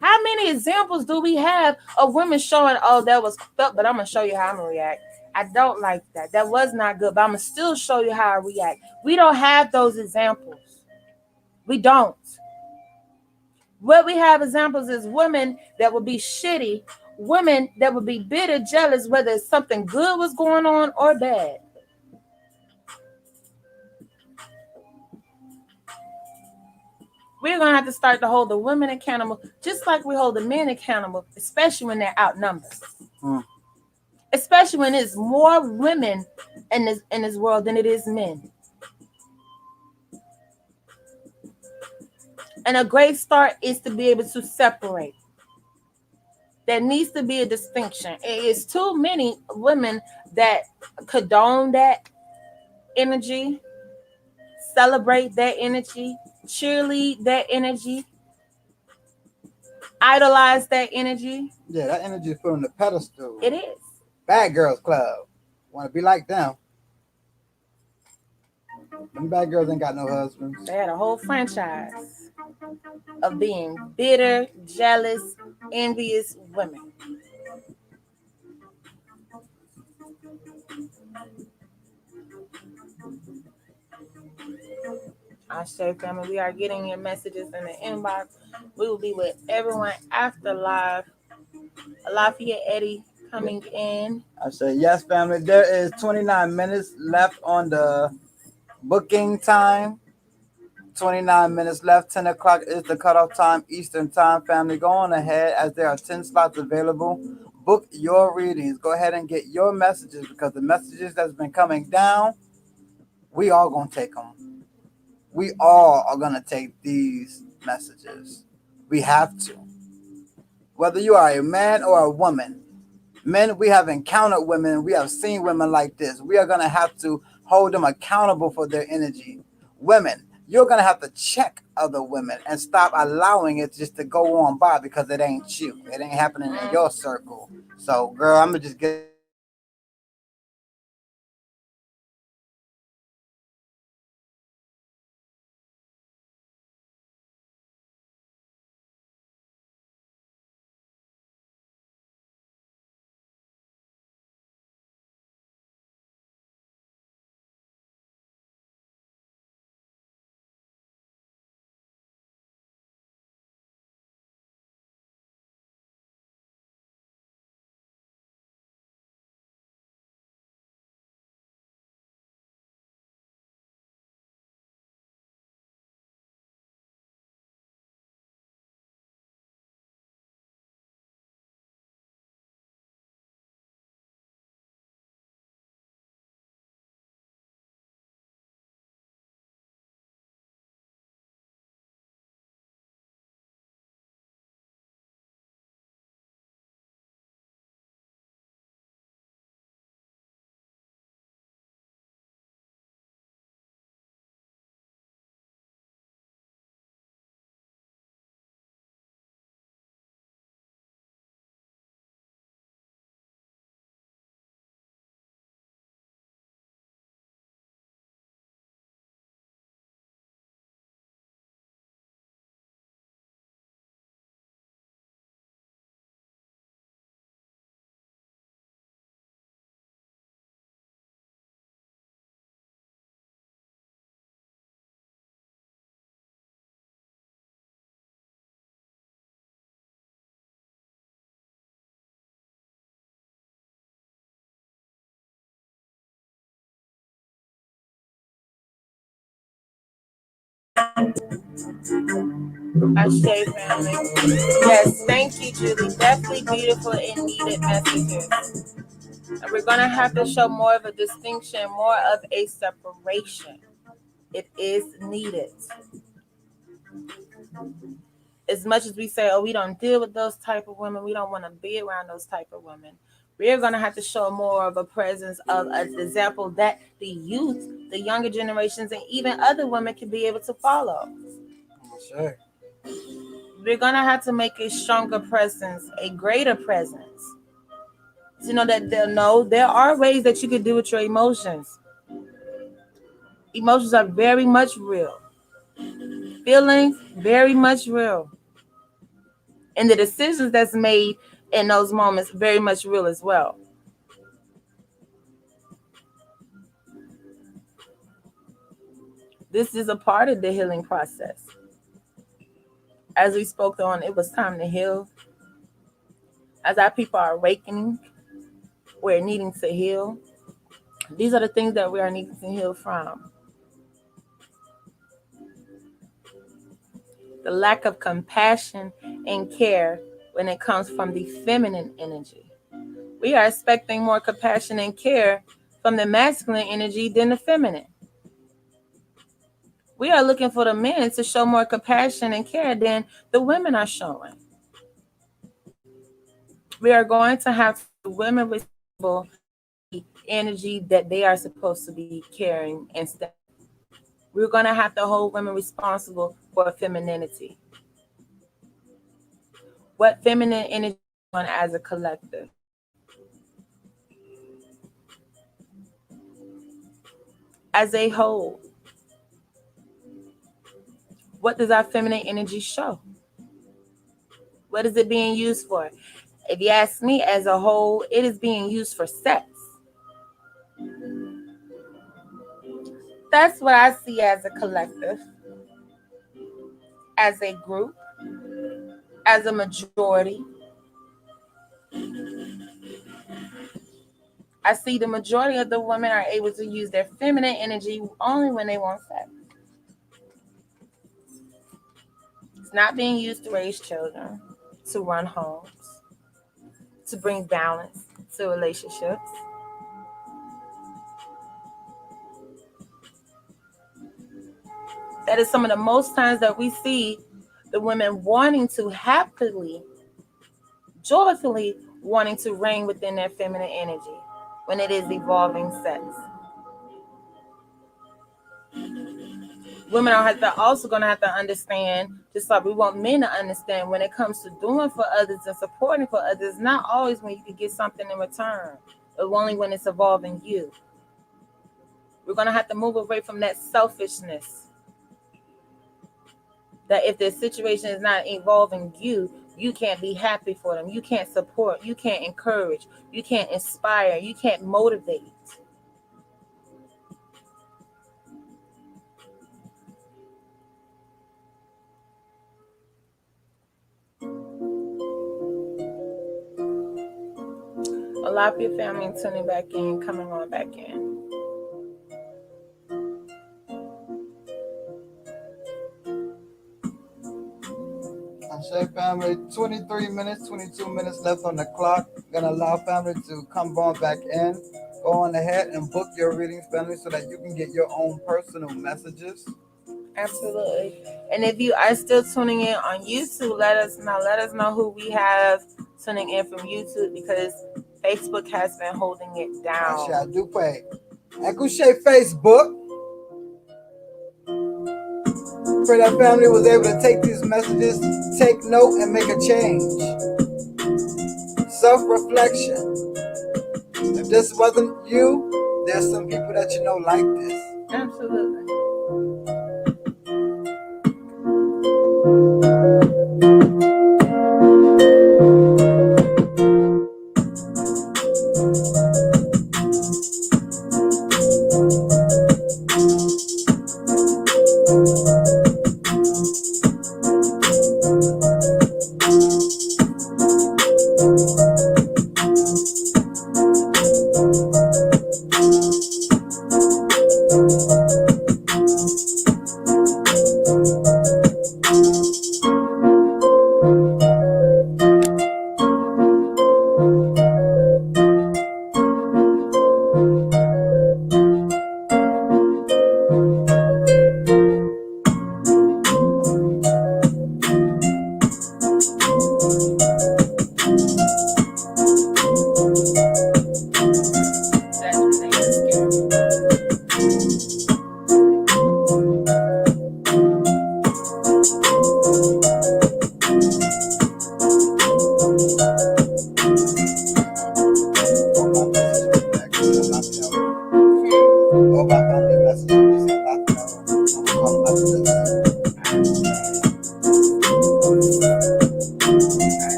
How many examples do we have of women showing, oh, that was felt, but I'm going to show you how I'm going to react. I don't like that. That was not good, but I'm going to still show you how I react. We don't have those examples. We don't. What we have examples is women that would be shitty, women that would be bitter, jealous, whether it's something good was going on or bad. We're going to have to start to hold the women accountable, just like we hold the men accountable, especially when they're outnumbered. Especially when there's more women in this world than it is men. And a great start is to be able to separate. There needs to be a distinction. It is too many women that condone that energy, celebrate that energy, cheerlead that energy, idolize that energy. Yeah, that energy is put on the pedestal. It is. Bad Girls Club. Want to be like them. Them bad girls ain't got no husbands. They had a whole franchise of being bitter, jealous, envious women. I share family. We are getting your messages in the inbox. We will be with everyone after live. Lafayette Eddie coming in. I say yes, family. There is 29 minutes left on the booking time. 29 minutes left. 10 o'clock is the cutoff time, Eastern time, family. Go on ahead as there are 10 slots available. Book your readings. Go ahead and get your messages because the messages that's been coming down, we all going to take them. We all are going to take these messages. We have to. Whether you are a man or a woman, men, we have encountered women. We have seen women like this. We are going to have to hold them accountable for their energy. Women, you're going to have to check other women and stop allowing it just to go on by because it ain't you. It ain't happening in your circle. So, girl, I'm going to just get Ashe family. Yes, thank you, Julie. Definitely beautiful and needed messages. And we're going to have to show more of a distinction, more of a separation. It is needed. As much as we say, oh, we don't deal with those type of women, we don't want to be around those type of women, we're going to have to show more of a presence of an example that the youth, the younger generations, and even other women can be able to follow. Sure. We're going to have to make a stronger presence, a greater presence. You know that they'll know there are ways that you can deal with your emotions. Emotions are very much real. Feelings, very much real. And the decisions that's made in those moments, very much real as well. This is a part of the healing process. As we spoke on, it was time to heal. As our people are awakening, we're needing to heal. These are the things that we are needing to heal from. The lack of compassion and care when it comes from the feminine energy. We are expecting more compassion and care from the masculine energy than the feminine. We are looking for the men to show more compassion and care than the women are showing. We are going to have the women receive the energy that they are supposed to be carrying instead. We're going to have to hold women responsible for femininity. What feminine energy is on as a collective? As a whole, what does our feminine energy show? What is it being used for? If you ask me, as a whole, it is being used for sex. That's what I see as a collective, as a group, as a majority. I see the majority of the women are able to use their feminine energy only when they want sex. It's not being used to raise children, to run homes, to bring balance to relationships. That is some of the most times that we see the women wanting to happily, joyfully wanting to reign within their feminine energy when it is evolving sex. Women are also going to have to understand, just like we want men to understand, when it comes to doing for others and supporting for others, not always when you can get something in return, but only when it's involving you. We're going to have to move away from that selfishness. That if the situation is not involving you, you can't be happy for them. You can't support. You can't encourage. You can't inspire. You can't motivate. A lot of your family tuning back in, coming on back in. Ashe family, 23 minutes, 22 minutes left on the clock. Gonna allow family to come on back in. Go on ahead and book your readings, family, so that you can get your own personal messages. Absolutely. And if you are still tuning in on YouTube, let us know. Let us know who we have tuning in from YouTube, because Facebook has been holding it down. Ashe, I do pray. Akuche Facebook. Pray that family was able to take these messages, take note, and make a change. Self-reflection. If this wasn't you, there's some people that you know like this. Absolutely.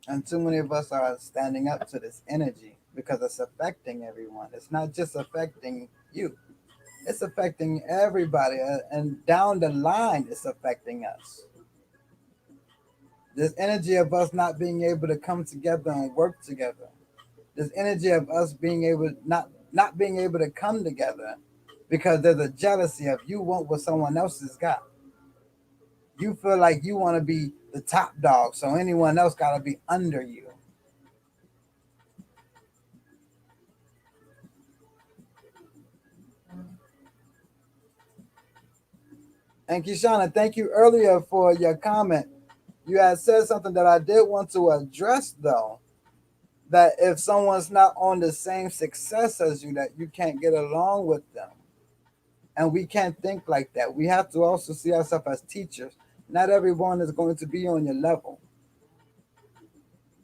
And too many of us are standing up to this energy because it's affecting everyone. It's not just affecting you, it's affecting everybody. And down the line, it's affecting us. This energy of us not being able to come together and work together. This energy of us being able not being able to come together because there's a jealousy of you want what someone else has got. You feel like you want to be the top dog, so anyone else got to be under you. And Kishana, thank you earlier for your comment. You had said something that I did want to address, though, that if someone's not on the same success as you, that you can't get along with them. And we can't think like that. We have to also see ourselves as teachers. Not everyone is going to be on your level.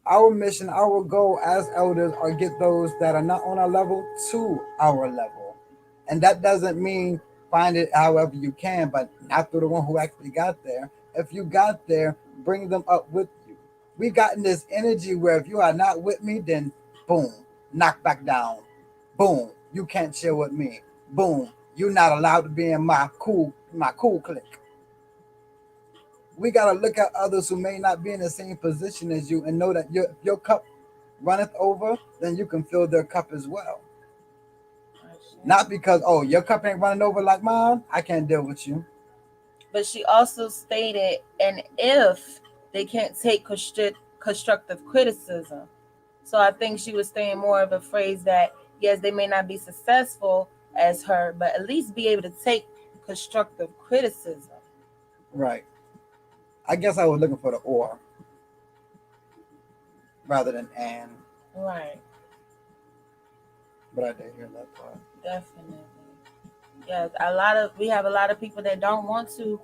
Our mission, our goal as elders are get those that are not on our level to our level. And that doesn't mean find it however you can, but not through the one who actually got there. If you got there, bring them up with you. We got in this energy where if you are not with me, then boom, knock back down. Boom, you can't chill with me. Boom, you're not allowed to be in my cool clique. We got to look at others who may not be in the same position as you and know that your cup runneth over, then you can fill their cup as well. Not because, oh, your cup ain't running over like mine, I can't deal with you. But she also stated, and if they can't take constructive criticism. So I think she was saying more of a phrase that, yes, they may not be successful as her, but at least be able to take constructive criticism. Right. I guess I was looking for the or rather than and. Right. But I did hear that part. Definitely. Yes, we have a lot of people that don't want to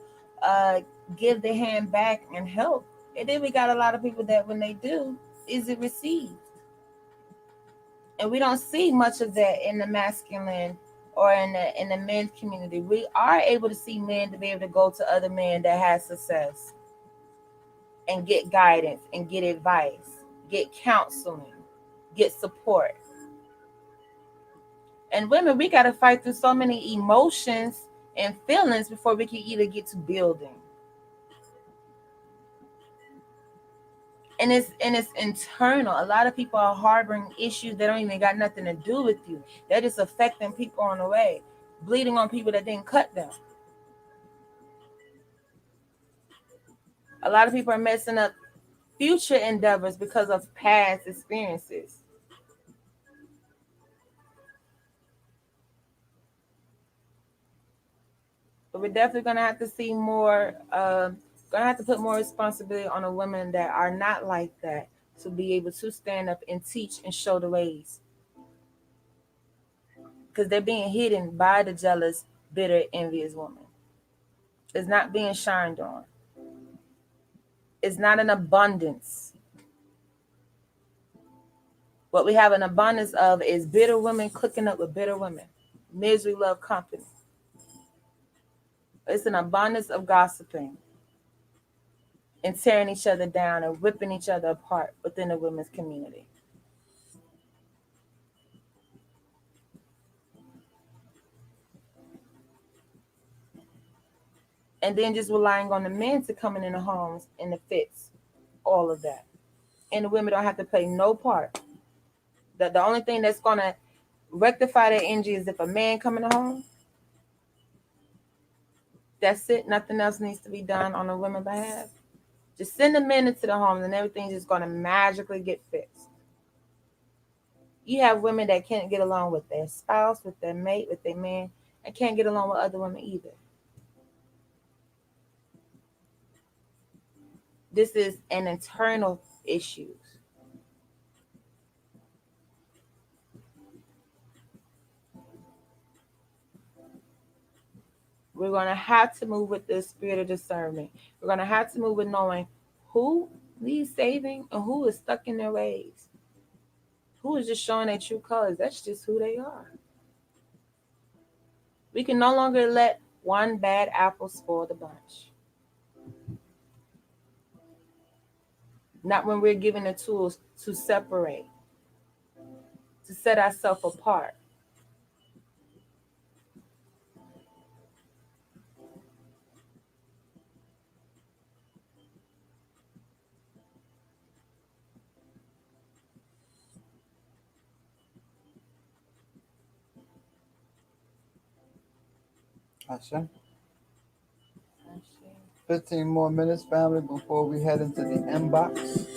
give their hand back and help. And then we got a lot of people that when they do, is it received? And we don't see much of that in the masculine or in the men's community. We are able to see men to be able to go to other men that has success and get guidance and get advice, get counseling, get support. And women, we got to fight through so many emotions and feelings before we can either get to building. And it's internal. A lot of people are harboring issues that don't even got nothing to do with you. They're just affecting people on the way, bleeding on people that didn't cut them. A lot of people are messing up future endeavors because of past experiences. But we're definitely going to have to see more, going to have to put more responsibility on the women that are not like that to be able to stand up and teach and show the ways. Because they're being hidden by the jealous, bitter, envious woman. It's not being shined on. It's not an abundance. What we have an abundance of is bitter women clicking up with bitter women. Misery love company. It's an abundance of gossiping and tearing each other down and ripping each other apart within the women's community. And then just relying on the men to come in the homes and the fits, all of that. And the women don't have to play no part. The only thing that's going to rectify that energy is if a man come in the home. That's it. Nothing else needs to be done on the women's behalf. Just send the men into the homes and everything's just going to magically get fixed. You have women that can't get along with their spouse, with their mate, with their man, and can't get along with other women either. This is an internal issue. We're going to have to move with the spirit of discernment. We're going to have to move with knowing who needs saving and who is stuck in their ways. Who is just showing their true colors. That's just who they are. We can no longer let One bad apple spoiled the bunch. Not when we're given the tools to separate, to set ourselves apart. Asha. 15 more minutes, family, before we head into the inbox.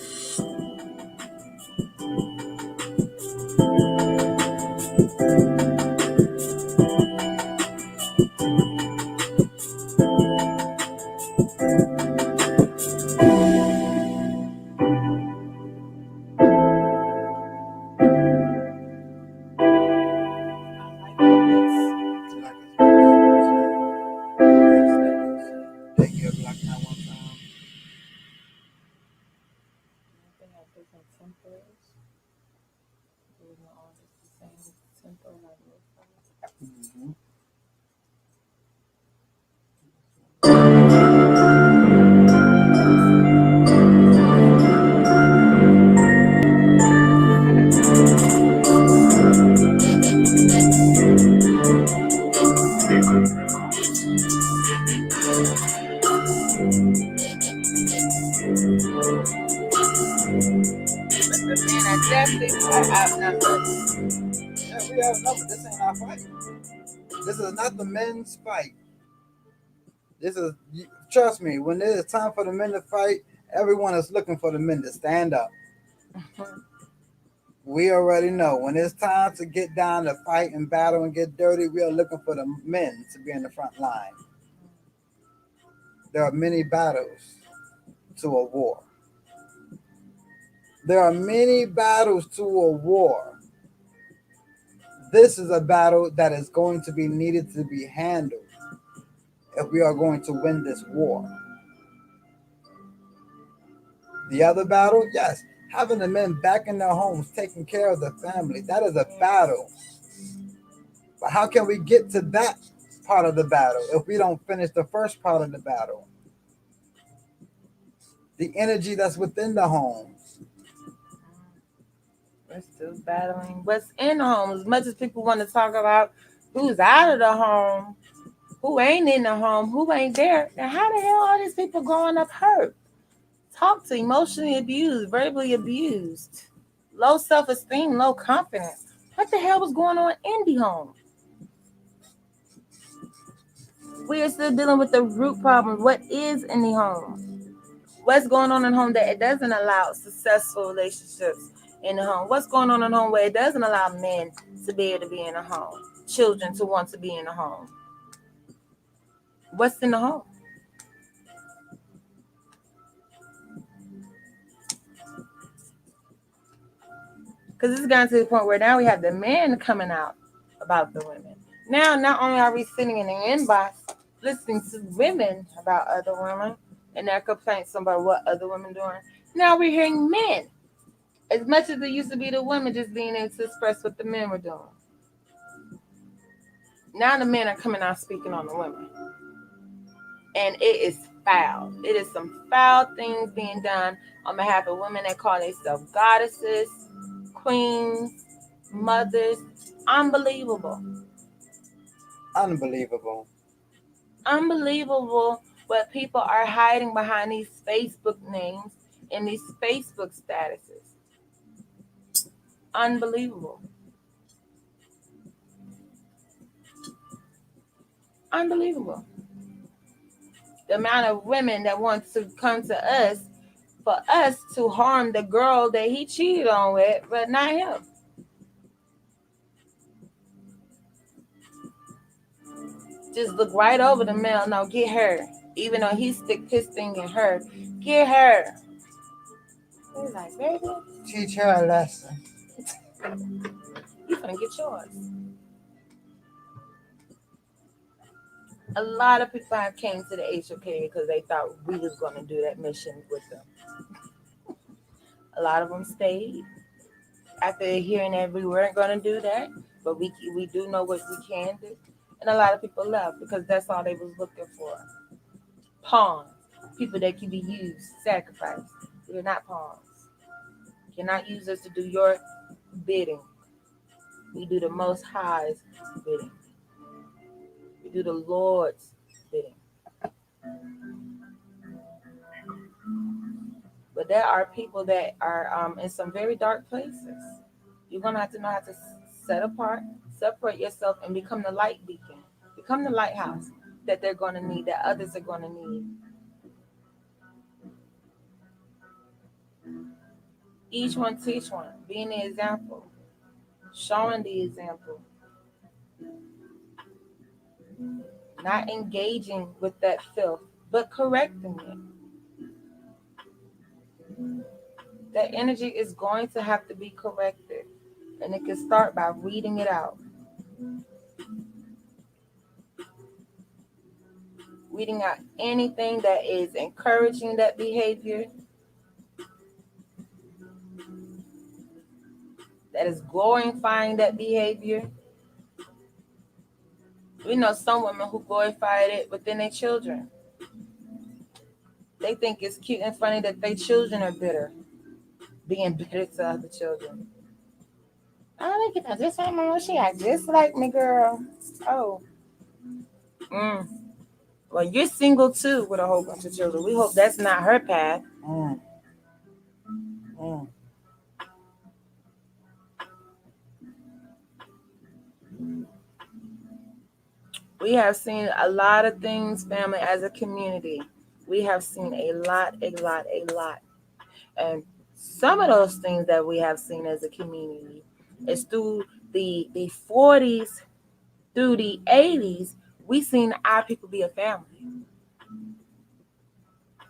Take your block now one time. They have different tempers. They're not all just the same temper like this. Mhm. The men are definitely outnumbered. Yeah, we have enough. This ain't our fight. This is not the men's fight. This is, trust me, when it is time for the men to fight, everyone is looking for the men to stand up. We already know when it's time to get down to fight and battle and get dirty, we are looking for the men to be in the front line. There are many battles to a war. There are many battles to a war. This is a battle that is going to be needed to be handled if we are going to win this war. The other battle, yes, having the men back in their homes, taking care of the family, that is a battle. But how can we get to that part of the battle if we don't finish the first part of the battle? The energy that's within the homes. We're still battling what's in the home. As much as people want to talk about who's out of the home, who ain't in the home, who ain't there. Now, how the hell are these people growing up hurt? Talk to emotionally abused, verbally abused, low self-esteem, low confidence. What the hell was going on in the home? We are still dealing with the root problem. What is in the home? What's going on in the home that it doesn't allow successful relationships in the home? What's going on in the home where it doesn't allow men to be able to be in a home, children to want to be in a home? What's in the home? Because it's gotten to the point where now we have the men coming out about the women. Now, not only are we sitting in the inbox listening to women about other women and their complaints about what other women doing, now we're hearing men. As much as it used to be the women just being able to express what the men were doing. Now the men are coming out speaking on the women. And it is foul. It is some foul things being done on behalf of women that call themselves goddesses, queens, mothers. Unbelievable. Unbelievable. Unbelievable what people are hiding behind these Facebook names and these Facebook statuses. Unbelievable. Unbelievable. The amount of women that want to come to us for us to harm the girl that he cheated on with, but not him. Just look right over the male. No, get her. Even though he stick his thing in her, get her. He's like, baby, Teach her a lesson. you gonna get yours. A lot of people have came to the HOK because they thought we was gonna do that mission with them. A lot of them stayed after hearing that we weren't gonna do that, but we do know what we can do. And a lot of people left because that's all they was looking for. Pawns. People that can be used, sacrificed. We're not pawns. You cannot use us to do your bidding. We do the Most High's bidding. We do the Lord's bidding. But there are people that are in some very dark places. You're going to have to know how to set apart, separate yourself, and become the light beacon. Become the lighthouse that they're going to need, that others are going to need. Each one teach one, being the example, showing the example, not engaging with that filth, but correcting it. That energy is going to have to be corrected, and it can start by reading it out. Weeding out anything that is encouraging that behavior, that is glorifying that behavior. We know some women who glorified it within their children. They think it's cute and funny that their children are bitter, being bitter to other children. Oh, look at that. This ain't mama. She act just like me, girl. Oh. Well, you're single too with a whole bunch of children. We hope that's not her path. We have seen a lot of things, family, as a community. We have seen a lot. And some of those things that we have seen as a community is through the 40s, through the 80s, we seen our people be a family.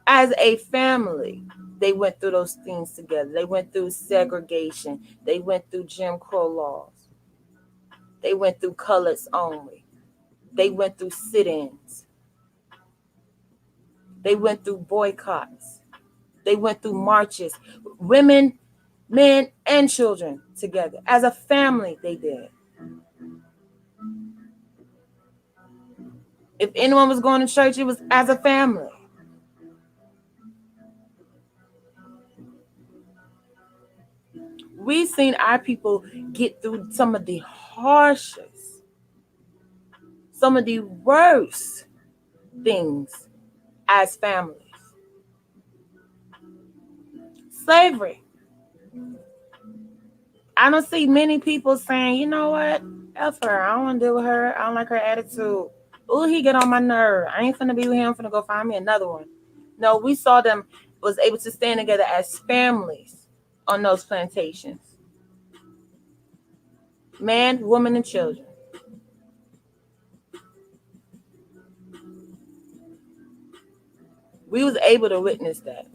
As a family, they went through those things together. They went through segregation. They went through Jim Crow laws. They went through colors only. They went through sit-ins. They went through boycotts. They went through marches. Women, men, and children together. As a family, they did. If anyone was going to church, it was as a family. We've seen our people get through some of the harshest, some of the worst things as families. Slavery. I don't see many people saying, you know what? F her. I don't want to deal with her. I don't like her attitude. Oh, he get on my nerve. I ain't finna be with him. I'm finna go find me another one. No, we saw them was able to stand together as families on those plantations. Man, woman, and children. We was able to witness that.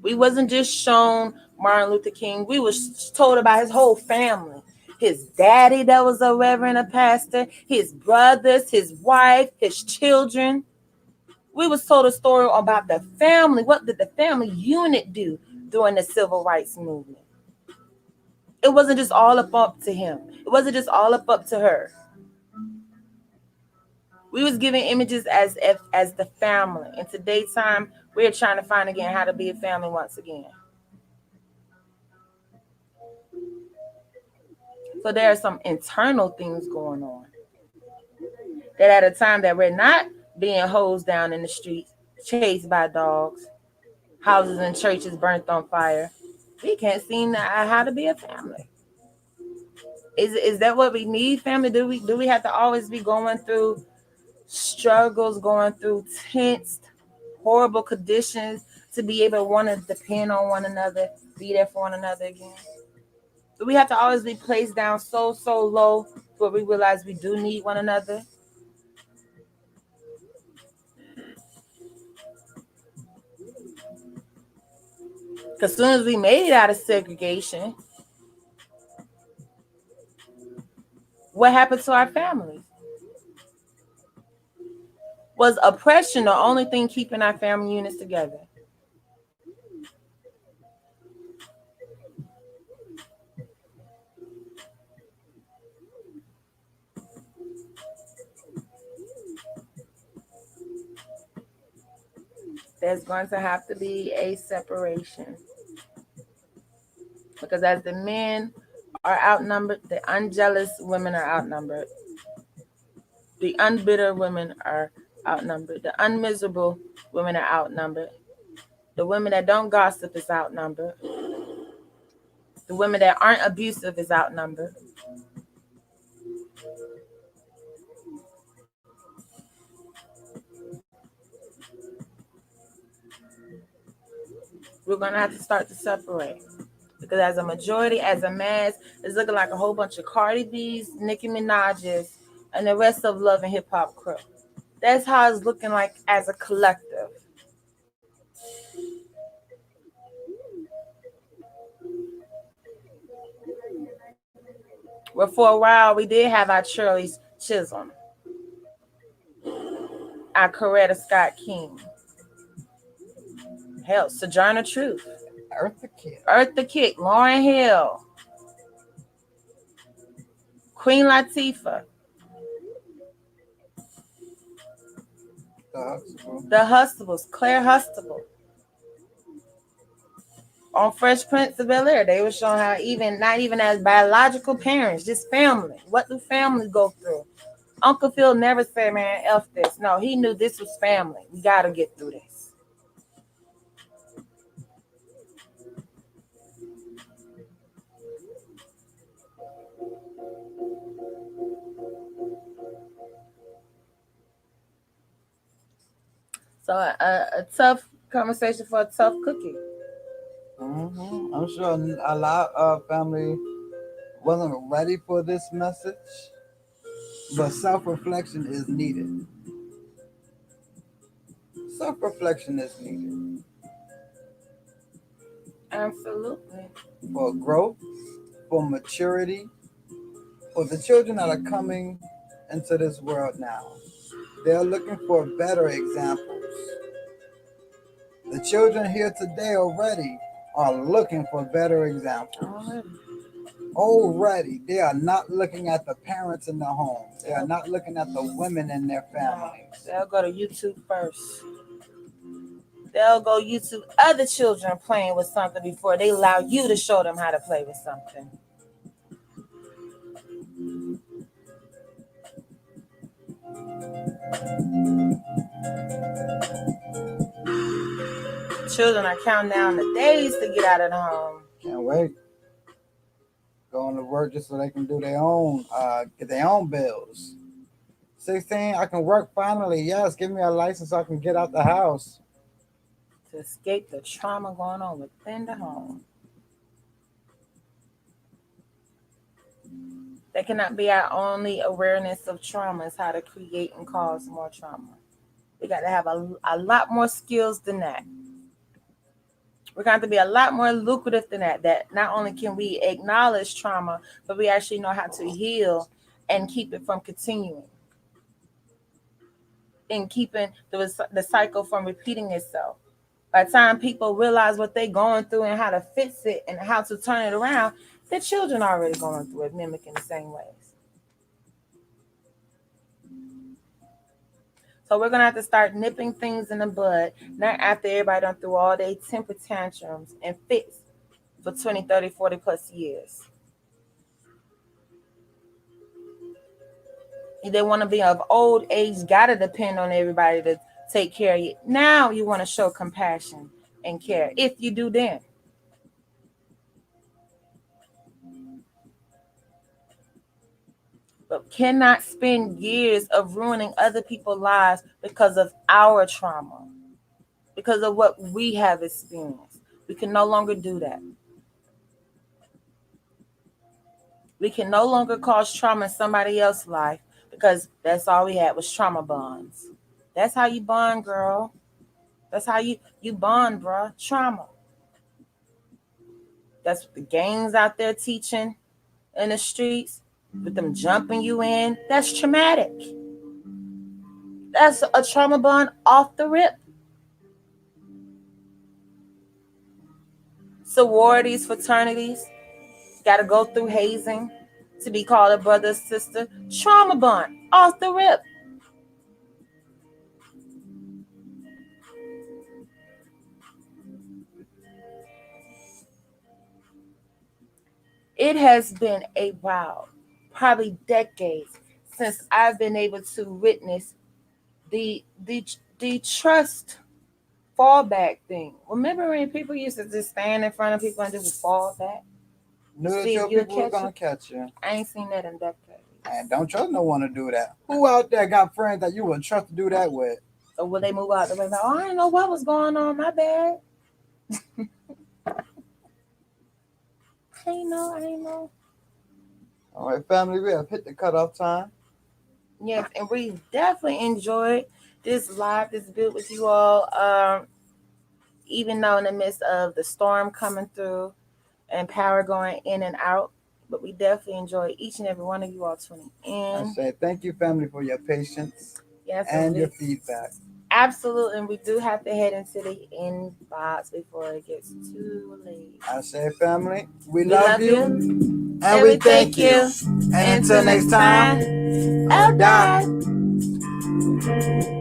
We wasn't just shown Martin Luther King. We was told about his whole family. His daddy that was a reverend, a pastor, his brothers, his wife, his children. We was told a story about the family. What did the family unit do during the civil rights movement? It wasn't just all up to him. It wasn't just all up to her. We was given images as the family. In today's time, we're trying to find again how to be a family once again. So there are some internal things going on. That at a time that we're not being hosed down in the streets, chased by dogs, houses and churches burnt on fire, we can't see how to be a family. Is that what we need, family? Do we have to always be going through struggles, going through tense, horrible conditions to be able to want to depend on one another, be there for one another again? Do we have to always be placed down so low before we realize we do need one another? Because as soon as we made it out of segregation, what happened to our families? Was oppression the only thing keeping our family units together? There's going to have to be a separation. Because as the men are outnumbered, the unjealous women are outnumbered. The unbitter women are outnumbered. The unmiserable women are outnumbered. The women that don't gossip is outnumbered. The women that aren't abusive is outnumbered. We're going to have to start to separate. Because as a majority, as a mass, it's looking like a whole bunch of Cardi B's, Nicki Minaj's, and the rest of Love and Hip Hop crew. That's how it's looking like as a collective. Well, for a while, we did have our Shirley Chisholm, our Coretta Scott King, hell, Sojourner Truth, Eartha Kitt, Lauryn Hill, Queen Latifah, the Huxtables, Claire Huxtable. On Fresh Prince of Bel-Air, they were showing how not even as biological parents, just family. What do families go through? Uncle Phil never said, man, F this. No, he knew this was family. We got to get through this. So a tough conversation for a tough cookie. Mm-hmm. I'm sure a lot of family wasn't ready for this message, but self-reflection is needed. Self-reflection is needed Absolutely. for growth, for maturity, for the children that are coming into this world now. They're looking for better examples. The children here today already are looking for better examples. Already, they are not looking at the parents in the home. They are not looking at the women in their families. They'll go to YouTube first. They'll go YouTube other children playing with something before they allow you to show them how to play with something. Children are counting down the days to get out of the home. Can't wait. Going to work just so they can do their own, get their own bills. 16, I can work finally. Yes, give me a license so I can get out the house. To escape the trauma going on within the home. That cannot be our only awareness of trauma, is how to create and cause more trauma. We got to have a lot more skills than that. We're going to be a lot more lucrative than that. That not only can we acknowledge trauma, but we actually know how to heal and keep it from continuing. And keeping the cycle from repeating itself. By the time people realize what they're going through and how to fix it and how to turn it around, their children are already going through it, mimicking the same ways. So we're going to have to start nipping things in the bud, not after everybody done through all their temper tantrums and fits for 20, 30, 40 plus years. If they want to be of old age, got to depend on everybody to take care of you. Now you want to show compassion and care. If you do, then. But cannot spend years of ruining other people's lives because of our trauma, because of what we have experienced. We can no longer do that. We can no longer cause trauma in somebody else's life because that's all we had was trauma bonds. That's how you bond, girl. That's how you bond, bruh. Trauma. That's what the gangs out there teaching in the streets, with them jumping you in. That's traumatic. That's a trauma bond off the rip. Sororities, fraternities, got to go through hazing to be called a brother or sister. Trauma bond off the rip. It has been a while, probably decades, since I've been able to witness the trust fallback thing. Remember when people used to just stand in front of people and just fall back? Knew that See if your you'll people were catch gonna it. catch you. I ain't seen that in decades. And don't trust no one to do that. Who out there got friends that you would trust to do that with? So will they move out the way? Like, oh, I didn't know what was going on. My bad. I ain't know. All right, family, we have hit the cutoff time. Yes, and we definitely enjoyed this this build with you all. Even though in the midst of the storm coming through and power going in and out, but we definitely enjoy each and every one of you all tuning I in. say thank you, family, for your patience Yes, and your feedback. absolutely, and we do have to head into the inbox before it gets too late. I say, family, we We love you and we thank you. And until next time, I'll die. die.